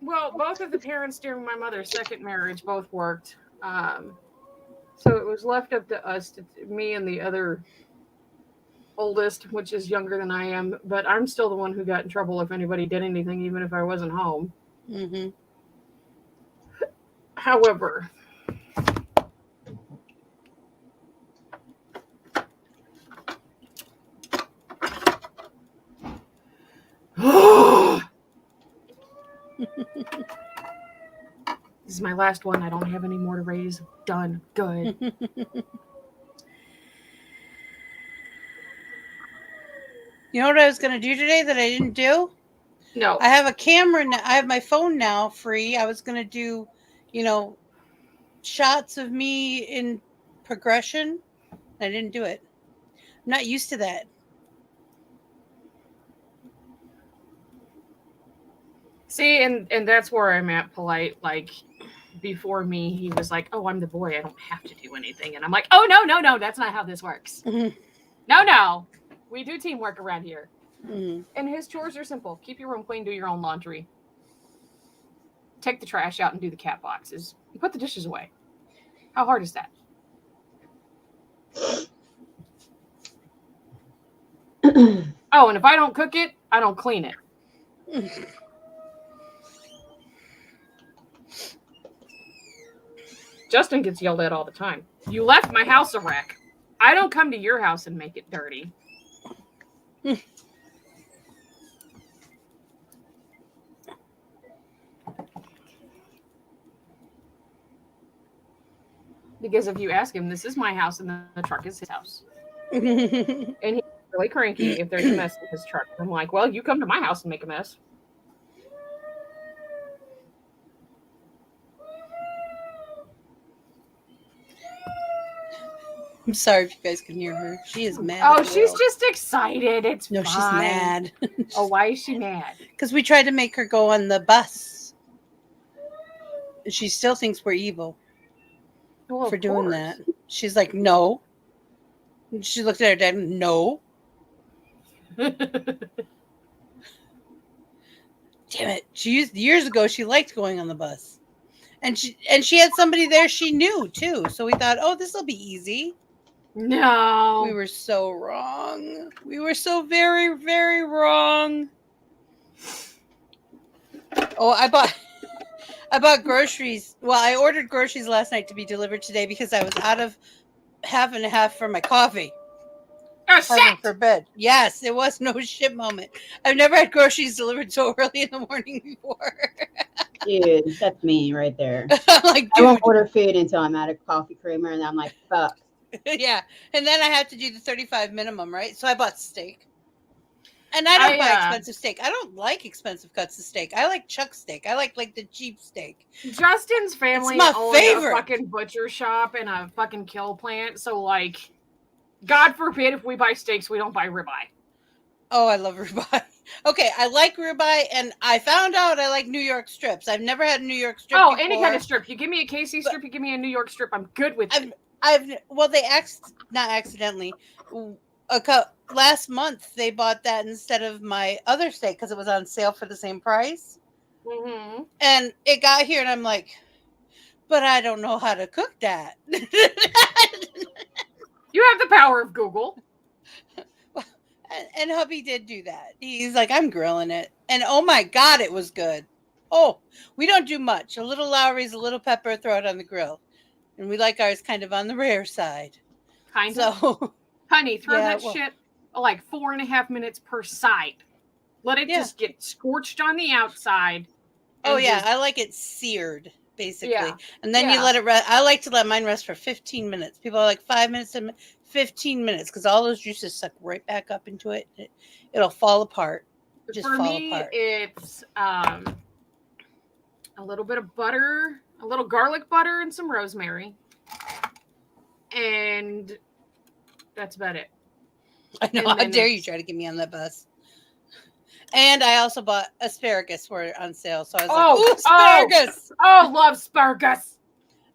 Well, both of the parents during my mother's second marriage both worked. So it was left up to us, me and the other oldest, which is younger than I am. But I'm still the one who got in trouble if anybody did anything, even if I wasn't home. Mm-hmm. However, this is my last one. I don't have any more to raise. Done. Good. You know what I was going to do today that I didn't do? No. I have a camera now. I have my phone now free. I was going to do, shots of me in progression. I didn't do it. I'm not used to that. See, and that's where I'm at, polite. Like, before me, he was like, oh, I'm the boy. I don't have to do anything. And I'm like, oh, no. That's not how this works. Mm-hmm. No. We do teamwork around here. Mm-hmm. And his chores are simple. Keep your room clean, do your own laundry. Take the trash out and do the cat boxes. You put the dishes away. How hard is that? Oh, and if I don't cook it, I don't clean it. Justin gets yelled at all the time. You left my house a wreck. I don't come to your house and make it dirty. Because if you ask him, this is my house and the truck is his house. And he's really cranky if there's a mess in his truck. I'm like, well, you come to my house and make a mess. I'm sorry if you guys can hear her. She is mad. Oh, she's just excited. It's no, fine. she's mad. Oh, why is she mad? Because we tried to make her go on the bus. She still thinks we're evil for doing that. She's like, no. She looked at her dad. No. Damn it. Years ago, she liked going on the bus. And she had somebody there she knew, too. So we thought, oh, this will be easy. No. We were so wrong. We were so very, very wrong. Oh, I bought groceries. Well, I ordered groceries last night to be delivered today because I was out of half and a half for my coffee. Oh, shit! For bed. Yes, it was no shit moment. I've never had groceries delivered so early in the morning before. Dude, that's me right there. I'm like, dude. I won't order food until I'm out of coffee creamer, and I'm like, fuck. Yeah, and then I had to do the 35 minimum, right? So I bought steak. And I don't buy expensive steak. I don't like expensive cuts of steak. I like chuck steak. I like the cheap steak. Justin's family owns a fucking butcher shop and a fucking kill plant. So, like, God forbid if we buy steaks, we don't buy ribeye. Oh, I love ribeye. Okay, I like ribeye, and I found out I like New York strips. I've never had a New York strip before. Any kind of strip. You give me a KC strip, you give me a New York strip, I'm good with it. Well, they not accidentally. Last month they bought that instead of my other steak because it was on sale for the same price. Mm-hmm. And it got here, and I'm like, but I don't know how to cook that. You have the power of Google. And hubby did do that. He's like, I'm grilling it. And oh my God, it was good. Oh, we don't do much. A little Lowry's, a little pepper, throw it on the grill. And we like ours kind of on the rare side. Kind of. So, honey, throw that shit like 4.5 minutes per side. Let it just get scorched on the outside. Oh, yeah. I like it seared, basically. Yeah. And then you let it rest. I like to let mine rest for 15 minutes. People are like 5 minutes to 15 minutes because all those juices suck right back up into it. It'll fall apart. Just for me, it's a little bit of butter, a little garlic butter, and some rosemary. And that's about it. I know. How dare you try to get me on that bus? And I also bought asparagus for on sale. So I was like, ooh, asparagus. Oh, love asparagus.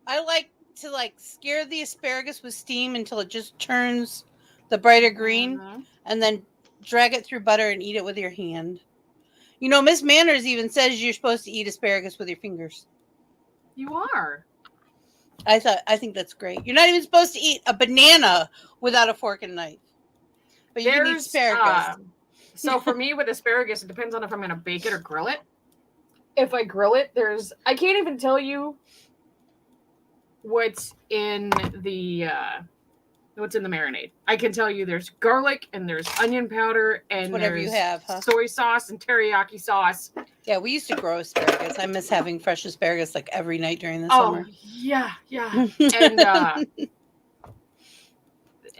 I like to scare the asparagus with steam until it just turns the brighter green and then drag it through butter and eat it with your hand. You know, Miss Manners even says you're supposed to eat asparagus with your fingers. You are. I think that's great. You're not even supposed to eat a banana without a fork and knife. But you can eat asparagus. So for me with asparagus, it depends on if I'm going to bake it or grill it. If I grill it, I can't even tell you what's in the marinade. I can tell you there's garlic and there's onion powder and whatever you have, soy sauce and teriyaki sauce. Yeah, we used to grow asparagus. I miss having fresh asparagus every night during the summer. Oh, yeah. And I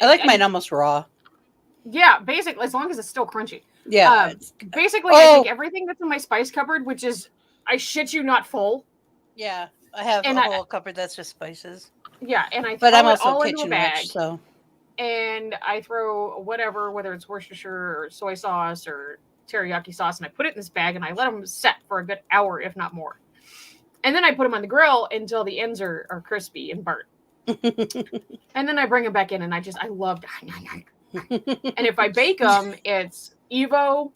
like mine almost raw. Yeah, basically, as long as it's still crunchy. Yeah. Basically, I take everything that's in my spice cupboard, which is, I shit you not, full. Yeah, I have a whole cupboard that's just spices. Yeah, and I throw it all into a bag. Rich, so. And I throw whatever, whether it's Worcestershire or soy sauce or teriyaki sauce, and I put it in this bag, and I let them set for a good hour, if not more. And then I put them on the grill until the ends are crispy and burnt. And then I bring them back in, and I love and if I bake them, it's Evo,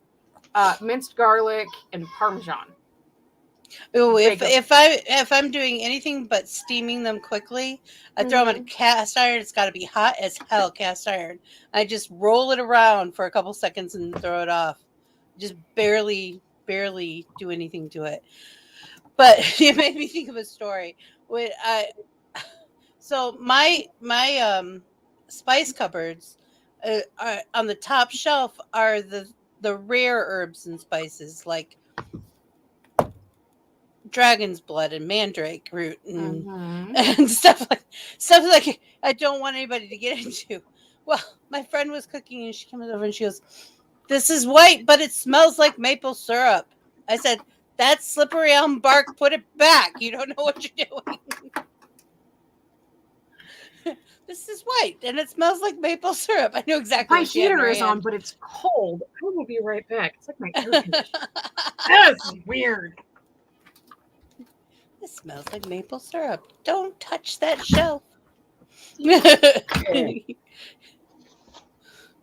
minced garlic, and Parmesan. Oh, if I'm doing anything but steaming them quickly, I throw them in a cast iron. It's got to be hot as hell, cast iron. I just roll it around for a couple seconds and throw it off. Just barely do anything to it. But it made me think of a story. So my spice cupboards are on the top shelf are the rare herbs and spices like dragon's blood and mandrake root and Mhm. and stuff like I don't want anybody to get into. Well, my friend was cooking and she comes over and she goes, "This is white, but it smells like maple syrup." I said, "That's slippery elm bark. Put it back. You don't know what you're doing." This is white and it smells like maple syrup. I know exactly My what she had in heater her is on, hand. but it's cold. I will be right back. It's like my air conditioner. That's weird. It smells like maple syrup. Don't touch that shelf.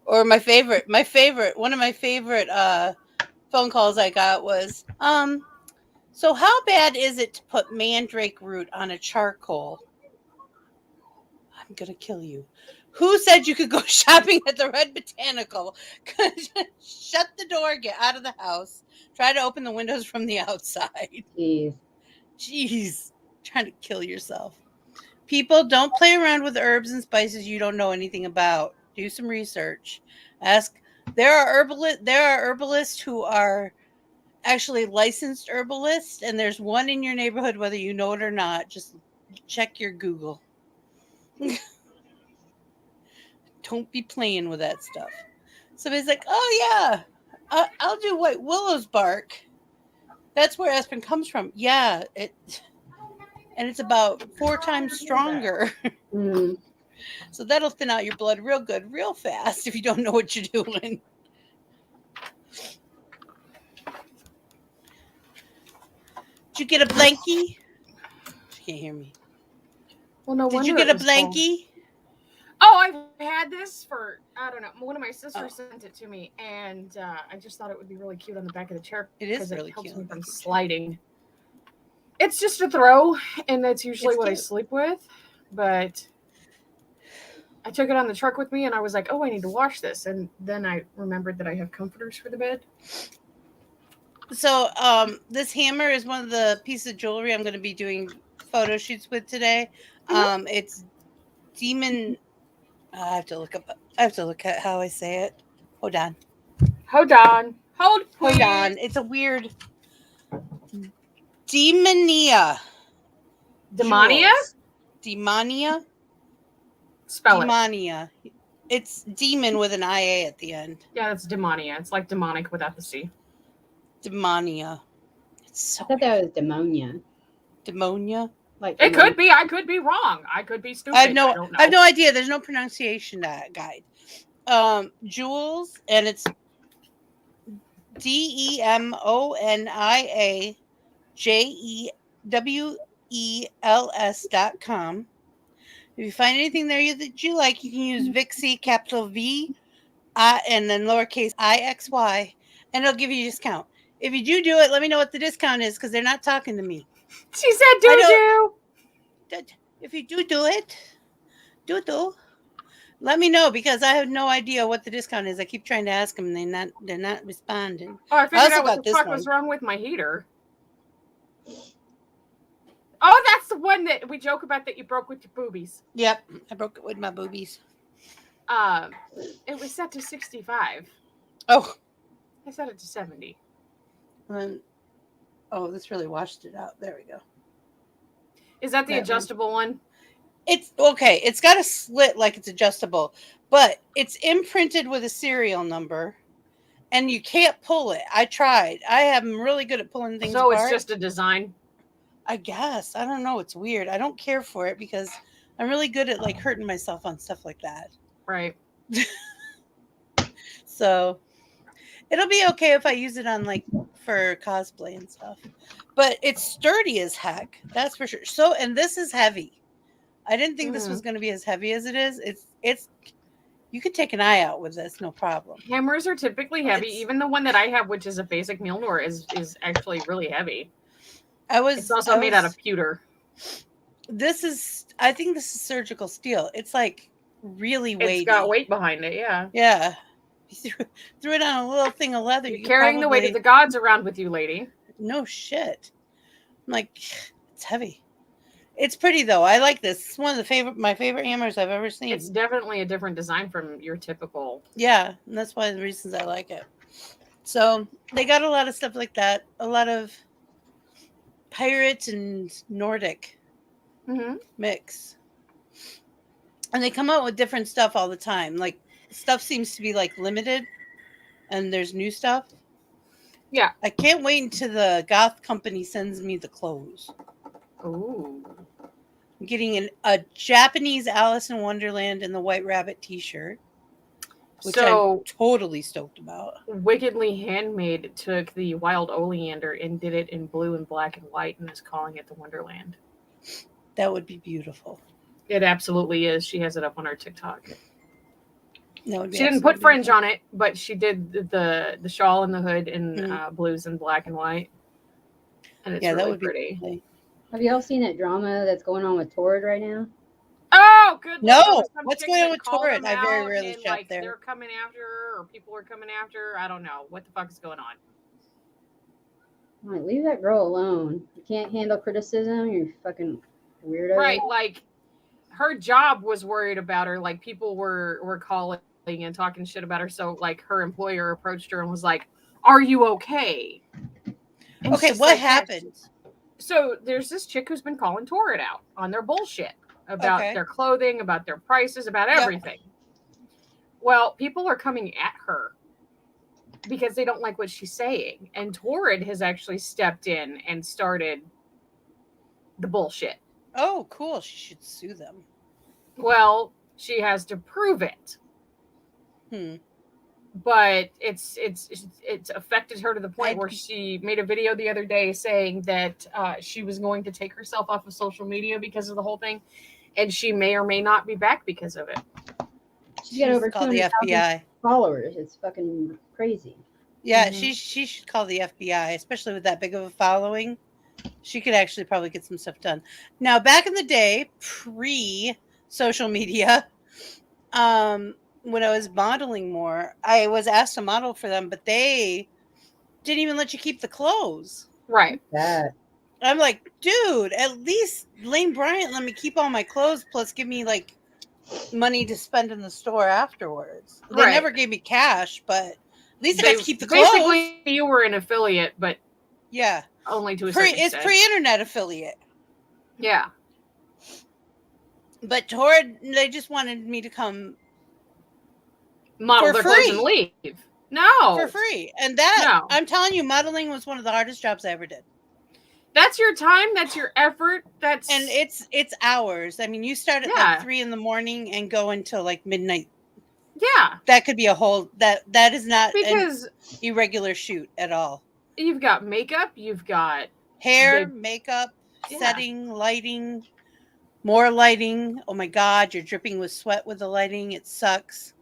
Or one of my favorite phone calls I got was, so how bad is it to put mandrake root on a charcoal? I'm gonna kill you. Who said you could go shopping at the Red Botanical? Shut the door, get out of the house. Try to open the windows from the outside. Jeez. Trying to kill yourself. People, don't play around with herbs and spices you don't know anything about. Do some research. Ask. There are herbalists who are actually licensed herbalists, and there's one in your neighborhood, whether you know it or not. Just check your Google. Don't be playing with that stuff. Somebody's like, "Oh yeah, I'll do white willow's bark. That's where aspirin comes from." Yeah, and it's about 4 times stronger. So that'll thin out your blood real good, real fast if you don't know what you're doing. Did you get a blankie? She can't hear me. Well, no Did wonder you get it a was cold. blankie? Oh, I've had this for, I don't know. One of my sisters sent it to me, and I just thought it would be really cute on the back of the chair. It is because really helps cute. me from sliding. It's just a throw, and that's usually It's what I cute. sleep with. But I took it on the truck with me, and I was like, "Oh, I need to wash this." And then I remembered that I have comforters for the bed. So, this hammer is one of the pieces of jewelry I'm going to be doing photo shoots with today. It's demon. I have to look at how I say it. Hold on. Hold on. Hold, please. Hold on. It's a weird Demonia. Demonia? Jewels. Demonia? Spell it. Demonia. It's demon with an IA at the end. Yeah, that's demonia. It's like demonic without the C. Demonia. It's so I thought that was demonia. Demonia? Like It could be. I could be wrong. I could be stupid. I have don't know. I have no idea. There's no pronunciation guide. Jewels, and it's DEMONIAJEWELS.com. If you find anything there that you like, you can use Vixie, capital V, and then lowercase IXY, and it'll give you a discount. If you do it, let me know what the discount is, because they're not talking to me. She said do. If you do it, let me know, because I have no idea what the discount is. I keep trying to ask them, and they're not responding. Oh, I figured also out what got the this fuck one. was wrong with my heater. Oh, that's the one that we joke about that you broke with your boobies. Yep, I broke it with my boobies. It was set to 65. Oh, I set it to 70. and then, this really washed it out. There we go. Is that the That adjustable one? It's okay. It's got a slit like it's adjustable, but it's imprinted with a serial number, and you can't pull it. I tried. I am really good at pulling things So apart. it's just a design? I guess. I don't know. It's weird. I don't care for it because I'm really good at like hurting myself on stuff like that. Right. So it'll be okay if I use it on like for cosplay and stuff. But it's sturdy as heck. That's for sure. So, and this is heavy. I didn't think this was going to be as heavy as it is. It's you could take an eye out with this, no problem. Hammers are typically heavy. Even the one that I have, which is a basic Mjolnir, is actually really heavy. It's also made out of pewter. I think this is surgical steel. It's like really weighty. It's got weight behind it, yeah. Yeah. You threw it on a little thing of leather. You're carrying the weight of the gods around with you, lady. No shit. I'm like, it's heavy. It's pretty though. I like this. It's one of my favorite hammers I've ever seen. It's definitely a different design from your typical. Yeah, and that's one of the reasons I like it. So they got a lot of stuff like that. A lot of pirate and Nordic mix. And they come out with different stuff all the time. Like, stuff seems to be like limited, and there's new stuff. Yeah. I can't wait until the goth company sends me the clothes. Ooh. I'm getting a Japanese Alice in Wonderland and the White Rabbit t-shirt, which I'm totally stoked about. Wickedly Handmade took the wild oleander and did it in blue and black and white and is calling it the Wonderland. That would be beautiful. It absolutely is. She has it up on her TikTok. She didn't put fringe on it, but she did the shawl and the hood in blues and black and white. And it's really pretty. Have you all seen that drama that's going on with Torrid right now? Oh, good. No, what's going on with Torrid? I very rarely shop there. They're coming after her, or people are coming after her. I don't know what the fuck is going on. Like, leave that girl alone. You can't handle criticism. You're fucking weirdo. Right, like her job was worried about her. Like people were calling and talking shit about her. So like her employer approached her and was like, "Are you okay?" And okay, what happened? So there's this chick who's been calling Torrid out on their bullshit about their clothing, about their prices, about everything. Well, people are coming at her because they don't like what she's saying. And Torrid has actually stepped in and started the bullshit. Oh, cool. She should sue them. Well, she has to prove it. But it's affected her to the point where she made a video the other day saying that she was going to take herself off of social media because of the whole thing, and she may or may not be back because of it. She's got over 200,000 followers. It's fucking crazy. Yeah, she should call the FBI, especially with that big of a following. She could actually probably get some stuff done. Now, back in the day, pre-social media, when I was modeling more, I was asked to model for them, but they didn't even let you keep the clothes. Right. I'm like, dude, at least Lane Bryant let me keep all my clothes, plus give me like money to spend in the store afterwards. They never gave me cash, but at least I got to keep the clothes. Basically, you were an affiliate, but only to a certain extent. It's pre-internet affiliate. Yeah. But Torrid, they just wanted me to come model their clothes and leave. No. For free. And that, I'm telling you, modeling was one of the hardest jobs I ever did. That's your time. That's your effort. And it's hours. I mean, you start at like 3 a.m. and go until like midnight. Yeah. That could be a whole, that is not an irregular shoot at all. You've got makeup. You've got hair, makeup, setting, lighting, more lighting. Oh my God, you're dripping with sweat with the lighting. It sucks.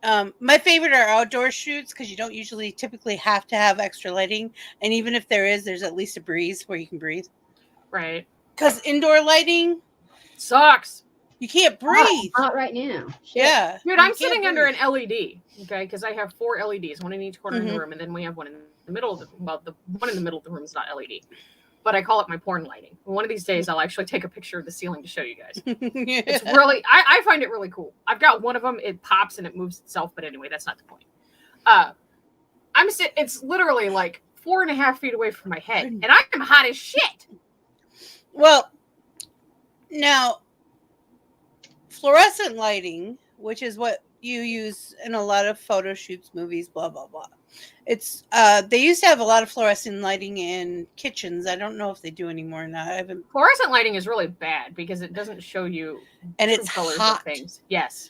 My favorite are outdoor shoots because you don't typically have to have extra lighting. And even if there is, there's at least a breeze where you can breathe. Right. Because indoor lighting sucks. You can't breathe. Not right now. Shit. Yeah. Dude, I'm sitting under an LED, okay? Because I have 4 LEDs, one in each corner of the room, and then we have one in the middle of the one in the middle of the room is not LED. But I call it my porn lighting. One of these days, I'll actually take a picture of the ceiling to show you guys. It's really, I find it really cool. I've got one of them. It pops and it moves itself. But anyway, that's not the point. It's literally like 4.5 feet away from my head. And I'm hot as shit. Well, now, fluorescent lighting, which is what you use in a lot of photo shoots, movies, blah, blah, blah. It's they used to have a lot of fluorescent lighting in kitchens. I don't know if they do anymore now. Fluorescent lighting is really bad because it doesn't show you it's colors hot. of things. Yes.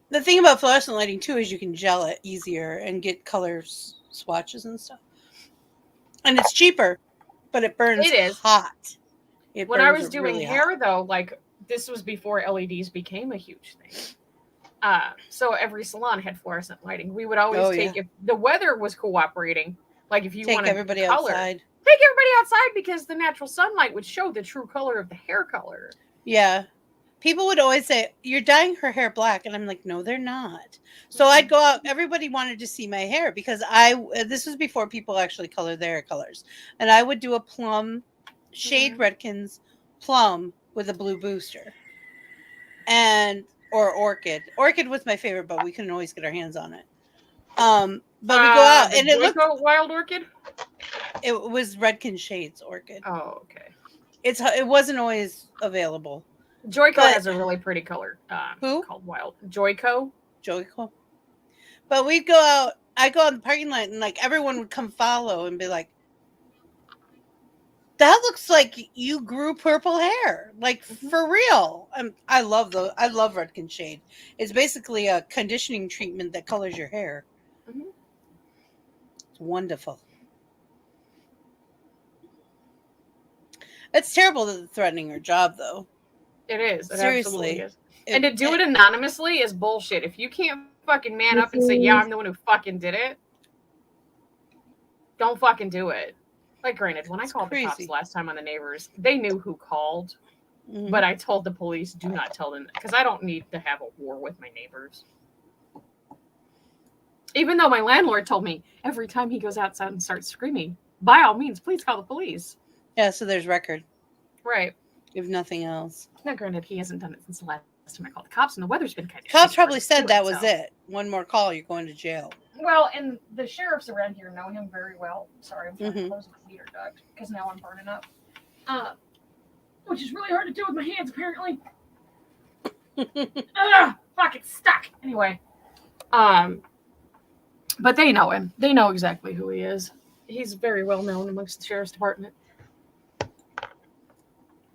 The thing about fluorescent lighting too is you can gel it easier and get color swatches and stuff. And it's cheaper, but it burns hot. When I was doing really hair though, like this was before LEDs became a huge thing. So every salon had fluorescent lighting. We would always if the weather was cooperating, like if you wanted everybody color, outside. Take everybody outside because the natural sunlight would show the true color of the hair color. Yeah. People would always say, "You're dyeing her hair black." And I'm like, "No, they're not." So I'd go out. Everybody wanted to see my hair because this was before people actually colored their hair colors. And I would do a plum, shade Redkins plum with a blue booster. Or orchid. Orchid was my favorite, but we couldn't always get our hands on it. But we go out and it looked wild orchid. It was Redken Shades Orchid. Oh, okay. It wasn't always available. Joyco But- has a really pretty color. Who? Called Wild. Joyco. Joyco. But we'd go out. I'd go out in the parking lot, and like everyone would come follow and be like, "That looks like you grew purple hair, like for real." I love Redken Shade. It's basically a conditioning treatment that colors your hair. Mhm. It's wonderful. It's terrible that they're threatening her job, though. It is. It Seriously. absolutely is. And to do it anonymously is bullshit. If you can't fucking man up and say, yeah, I'm the one who fucking did it, don't fucking do it. Like, granted, when I called the cops last time on the neighbors, they knew who called, but I told the police, do not tell them, because I don't need to have a war with my neighbors. Even though my landlord told me every time he goes outside and starts screaming, by all means, please call the police. Yeah, so there's record. Right. If nothing else. Now, granted, he hasn't done it since the last time I called the cops, and the weather's been kind of Cops probably said that was it. One more call, you're going to jail. Well, and the sheriffs around here know him very well. Sorry, I'm trying to close my heater duct because now I'm burning up. Which is really hard to do with my hands, apparently. Fuck, it's stuck. Anyway. But they know him. They know exactly who he is. He's very well known amongst the sheriff's department.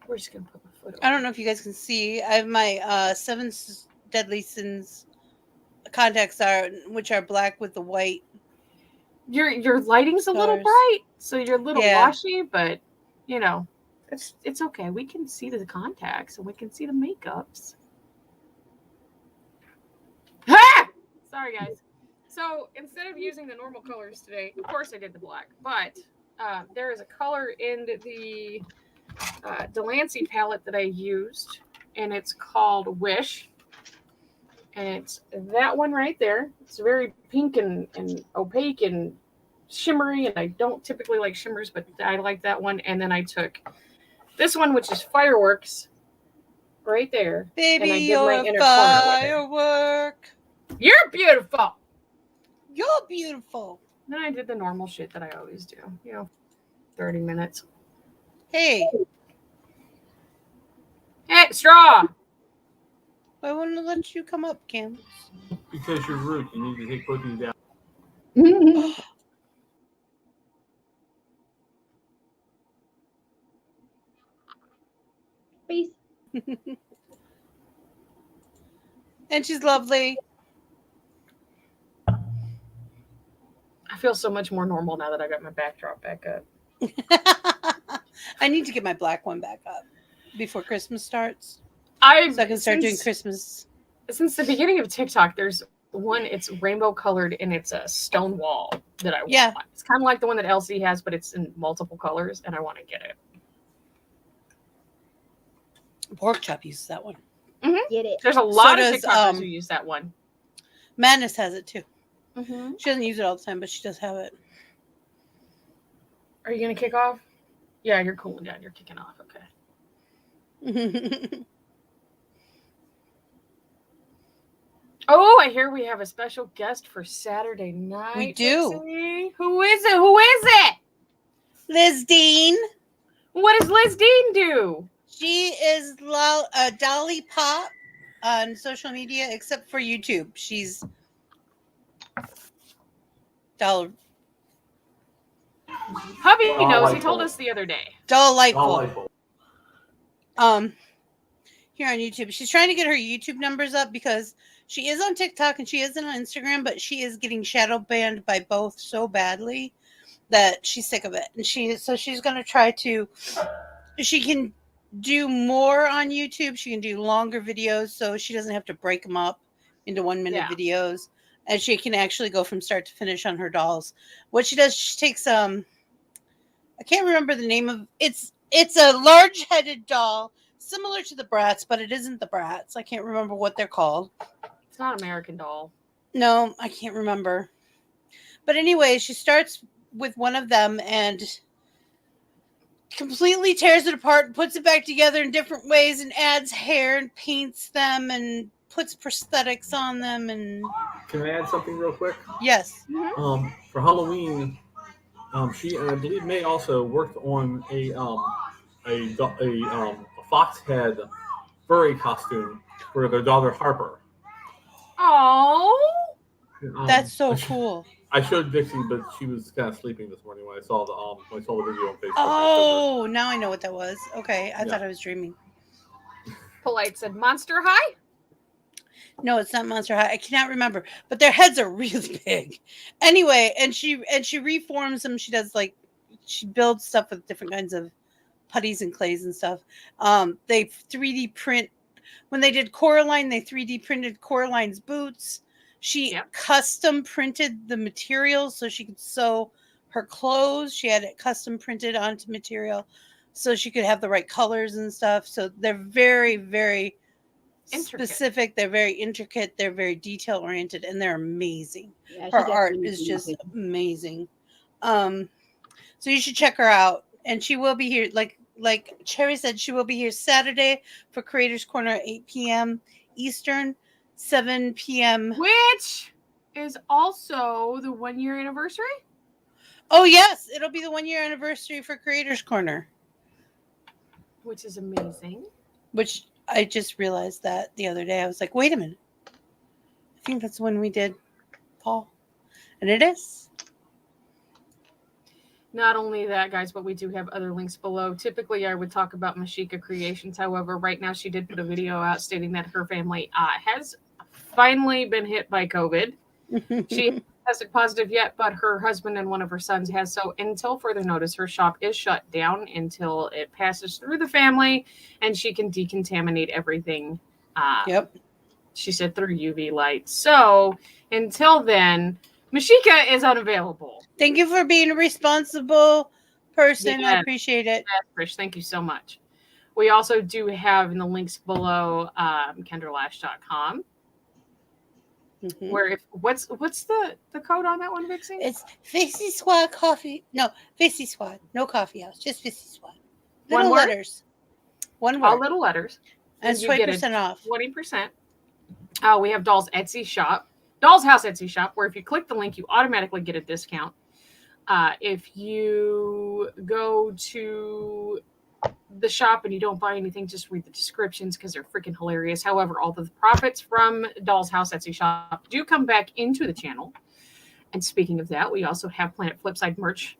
We're just gonna put my foot over. I don't know if you guys can see. I have my 7 Deadly Sins contacts which are black with the white. Your lighting's a little bright, so you're a little washy, but you know, it's okay. We can see the contacts and we can see the makeups. Ha! Sorry, guys. So instead of using the normal colors today, of course I did the black, but there is a color in the Delancey palette that I used, and it's called Wish. And it's that one right there. It's very pink and opaque and shimmery, and I don't typically like shimmers, but I like that one. And then I took this one, which is Fireworks, right there. Baby, and I did you're my a inner corner with it. firework. You're beautiful. You're beautiful. Then I did the normal shit that I always do. 30 minutes. Hey. Hey, straw. I want to let you come up, Cam. Because you're rude. You need to take both of you down. Peace. And she's lovely. I feel so much more normal now that I got my backdrop back up. I need to get my black one back up before Christmas starts. So I can start doing Christmas. Since the beginning of TikTok, there's one, it's rainbow colored and it's a stone wall that I want. Yeah. It's kind of like the one that Elsie has, but it's in multiple colors, and I want to get it. Pork Chop uses that one. Get it. There's a lot of does, TikTokers who use that one. Madness has it too. Mm-hmm. She doesn't use it all the time, but she does have it. Are you going to kick off? Yeah, you're cooling down. You're kicking off. Okay. Oh, I hear we have a special guest for Saturday night. We do. Dixie. Who is it? Who is it? Liz Dean. What does Liz Dean do? She is Dolly Pop on social media, except for YouTube. She's Dollar. Hubby knows. He told us the other day. Delightful. Here on YouTube. She's trying to get her YouTube numbers up because she is on TikTok and she is on Instagram, but she is getting shadow banned by both so badly that she's sick of it. And she's going to try to, she can do more on YouTube. She can do longer videos so she doesn't have to break them up into 1 minute videos. And she can actually go from start to finish on her dolls. What she does, she takes, I can't remember the name of, it's a large-headed doll, similar to the Bratz, but it isn't the Bratz. I can't remember what they're called. It's not American Doll. No, I can't remember. But anyway, she starts with one of them and completely tears it apart and puts it back together in different ways and adds hair and paints them and puts prosthetics on them. And Can I add something real quick? yes. For Halloween, She and I believe May also worked on a foxhead furry costume for their daughter Harper. Oh, That's so I cool. I showed Dixie, but she was kind of sleeping this morning when I saw the video on Facebook. Oh, now I know what that was. Okay, I Yeah. thought I was dreaming. Polite said Monster High. No, it's not Monster High. I cannot remember, but their heads are really big. Anyway, and she reforms them. She does she builds stuff with different kinds of putties and clays and stuff. They 3D print when they did Coraline. They 3D printed Coraline's boots. She custom printed the materials so she could sew her clothes. She had it custom printed onto material so she could have the right colors and stuff. So they're very, very specific. They're very intricate. They're very detail oriented, and they're amazing. Yeah, Her art is just amazing. So you should check her out, and she will be here. Like Cherry said, she will be here Saturday for Creators Corner at 8 p.m. Eastern, 7 p.m. Which is also the 1 year anniversary. Oh yes, it'll be the 1 year anniversary for Creators Corner, which is amazing. Which I just realized that the other day. I was like, wait a minute. I think that's when we did Paul. And it is. Not only that, guys, but we do have other links below. Typically, I would talk about Mashika Creations. However, right now she did put a video out stating that her family has finally been hit by COVID. She hasn't tested positive yet, but her husband and one of her sons has. So until further notice, her shop is shut down until it passes through the family and she can decontaminate everything. She said through UV light. So until then, Mashika is unavailable. Thank you for being a responsible person. Yes. I appreciate it. Yes, Rich, thank you so much. We also do have in the links below kendralash.com. Mm-hmm. Where what's the code on that one, Vixie? It's Vixie Squad Coffee. No, Vixie Squad. No coffee house. Just Vixie Squad. Little letters. One word. All little letters. And 20% off. 20%. We have Doll's Etsy shop. Doll's House Etsy shop, where if you click the link, you automatically get a discount. If you go to the shop and you don't buy anything, just read the descriptions because they're freaking hilarious. However, all the profits from Doll's House Etsy shop do come back into the channel. And speaking of that, we also have Planet Flipside merch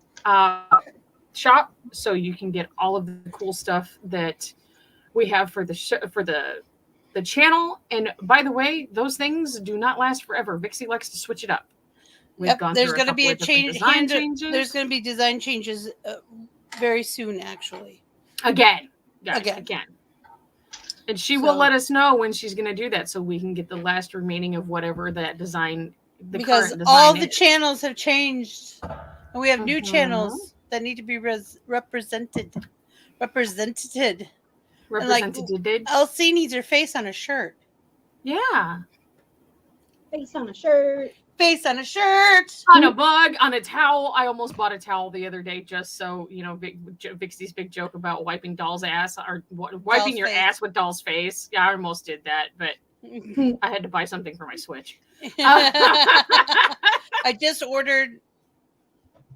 shop, so you can get all of the cool stuff that we have for the channel. And by the way, those things do not last forever. Vixie likes to switch it up. There's going to be a change. There's going to be design changes very soon, actually. Again. And she will let us know when she's going to do that so we can get the last remaining of whatever that design. Because all the channels have changed. And we have new channels that need to be represented. Represented. LC needs her face on a shirt. Yeah. Face on a shirt. Face on a shirt. On a mug, on a towel. I almost bought a towel the other day just so, Vixie's big joke about wiping Doll's ass or wiping your ass with Doll's face. Yeah, I almost did that, but I had to buy something for my Switch. I just ordered,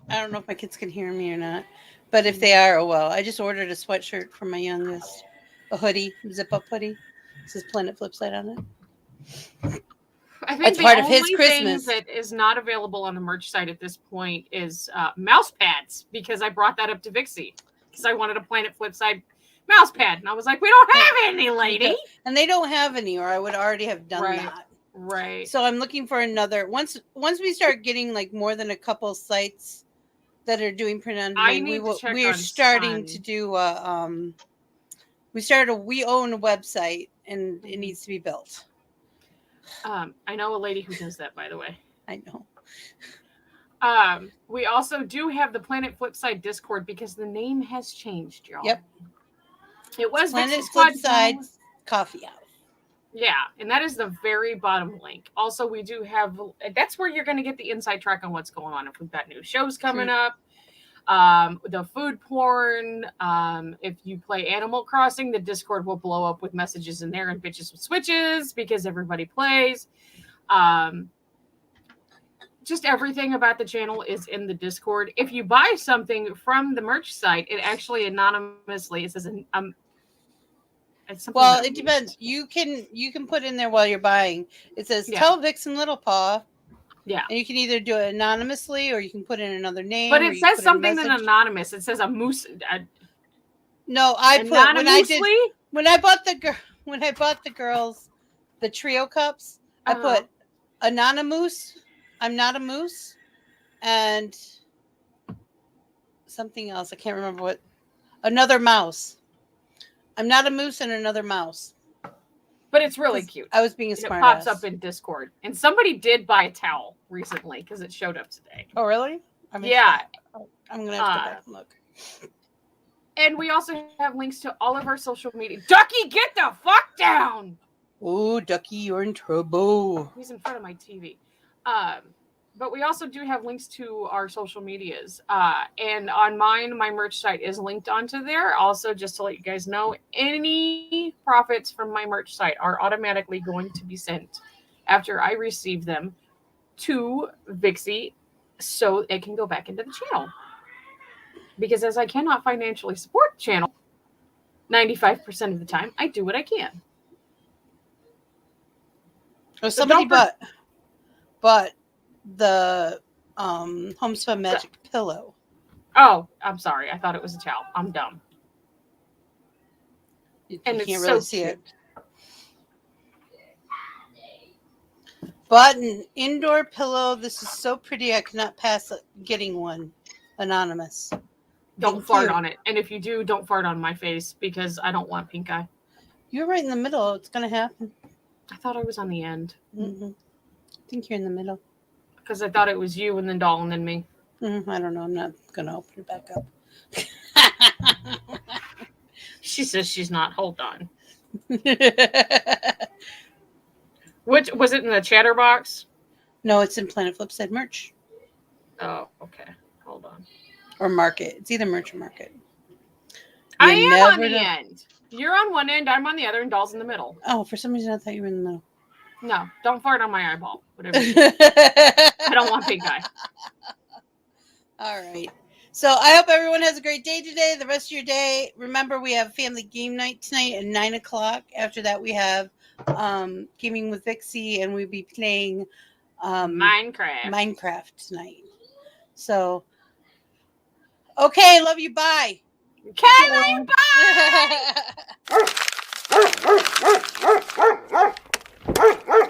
I don't know if my kids can hear me or not, but if they are, oh well. I just ordered a sweatshirt for my youngest. A hoodie, zip-up hoodie. It says Planet Flipside on it. I think the only thing that is not available on the merch site at this point is mouse pads, because I brought that up to Vixie because I wanted a Planet Flipside mouse pad, and I was like, "We don't have any, lady." And they don't have any, or I would already have done that. Right. So I'm looking for another. Once we start getting like more than a couple sites that are doing print on demand, we are starting to do. We own a website, and it needs to be built. I know a lady who does that, by the way. I know. We also do have the Planet Flipside Discord because the name has changed, y'all. Yep. It was Planet Flipside Coffee House. Yeah, and that is the very bottom link. Also, we do have, that's where you're going to get the inside track on what's going on. If we've got new shows coming up, the food porn, if you play Animal Crossing, the Discord will blow up with messages in there and bitches with switches because everybody plays. just everything about the channel is in the Discord. If you buy something from the merch site, it actually anonymously it says it's something Well, about it depends. You can put in there while you're buying. It says Yeah. tell Vixen Little Paw. Yeah. And you can either do it anonymously or you can put in another name. But or it you says put in a something than message. anonymous. It says a moose. No, I put Anonymously? when I bought the girls the trio cups, I put anonymous. I'm not a moose, and something else. I can't remember what. Another mouse. I'm not a moose and another mouse. But it's really cute. I was being a And smart it pops ass. up in Discord. And somebody did buy a towel recently because it showed up today. Oh, really? Yeah. I'm going to have to go back and look. And we also have links to all of our social media. Ducky, get the fuck down! Oh, Ducky, you're in trouble. He's in front of my TV. But we also do have links to our social medias. And on mine, my merch site is linked onto there. Also, just to let you guys know, any profits from my merch site are automatically going to be sent after I receive them to Vixie so it can go back into the channel. Because as I cannot financially support the channel 95% of the time, I do what I can. Oh, somebody bought the Homespun Magic pillow. Oh, I'm sorry. I thought it was a towel. I'm dumb. You And can't it's really so see cute. it. Bought an indoor pillow. This is so pretty. I cannot pass getting one. Anonymous. Don't Thank fart you. on it. And if you do, don't fart on my face because I don't want pink eye. You're right in the middle. It's going to happen. I thought I was on the end I think you're in the middle. because I thought it was you and then Doll and then me. I don't know. I'm not going to open it back up. She says she's not. Hold on. Which was it in the chatter box? No, it's in Planet Flipside merch Oh, okay. Hold on. or market. It's either merch or market. I You am on never the know. end. You're on one end, I'm on the other, and Doll's in the middle. Oh, for some reason I thought you were in the middle. No, don't fart on my eyeball. Whatever. You do. I don't want pink eye. All right. So I hope everyone has a great day today. The rest of your day. Remember, we have family game night tonight at 9:00. After that, we have gaming with Vixie, and we'll be playing Minecraft tonight. So, okay, love you. Bye. Okay, love you. Bye.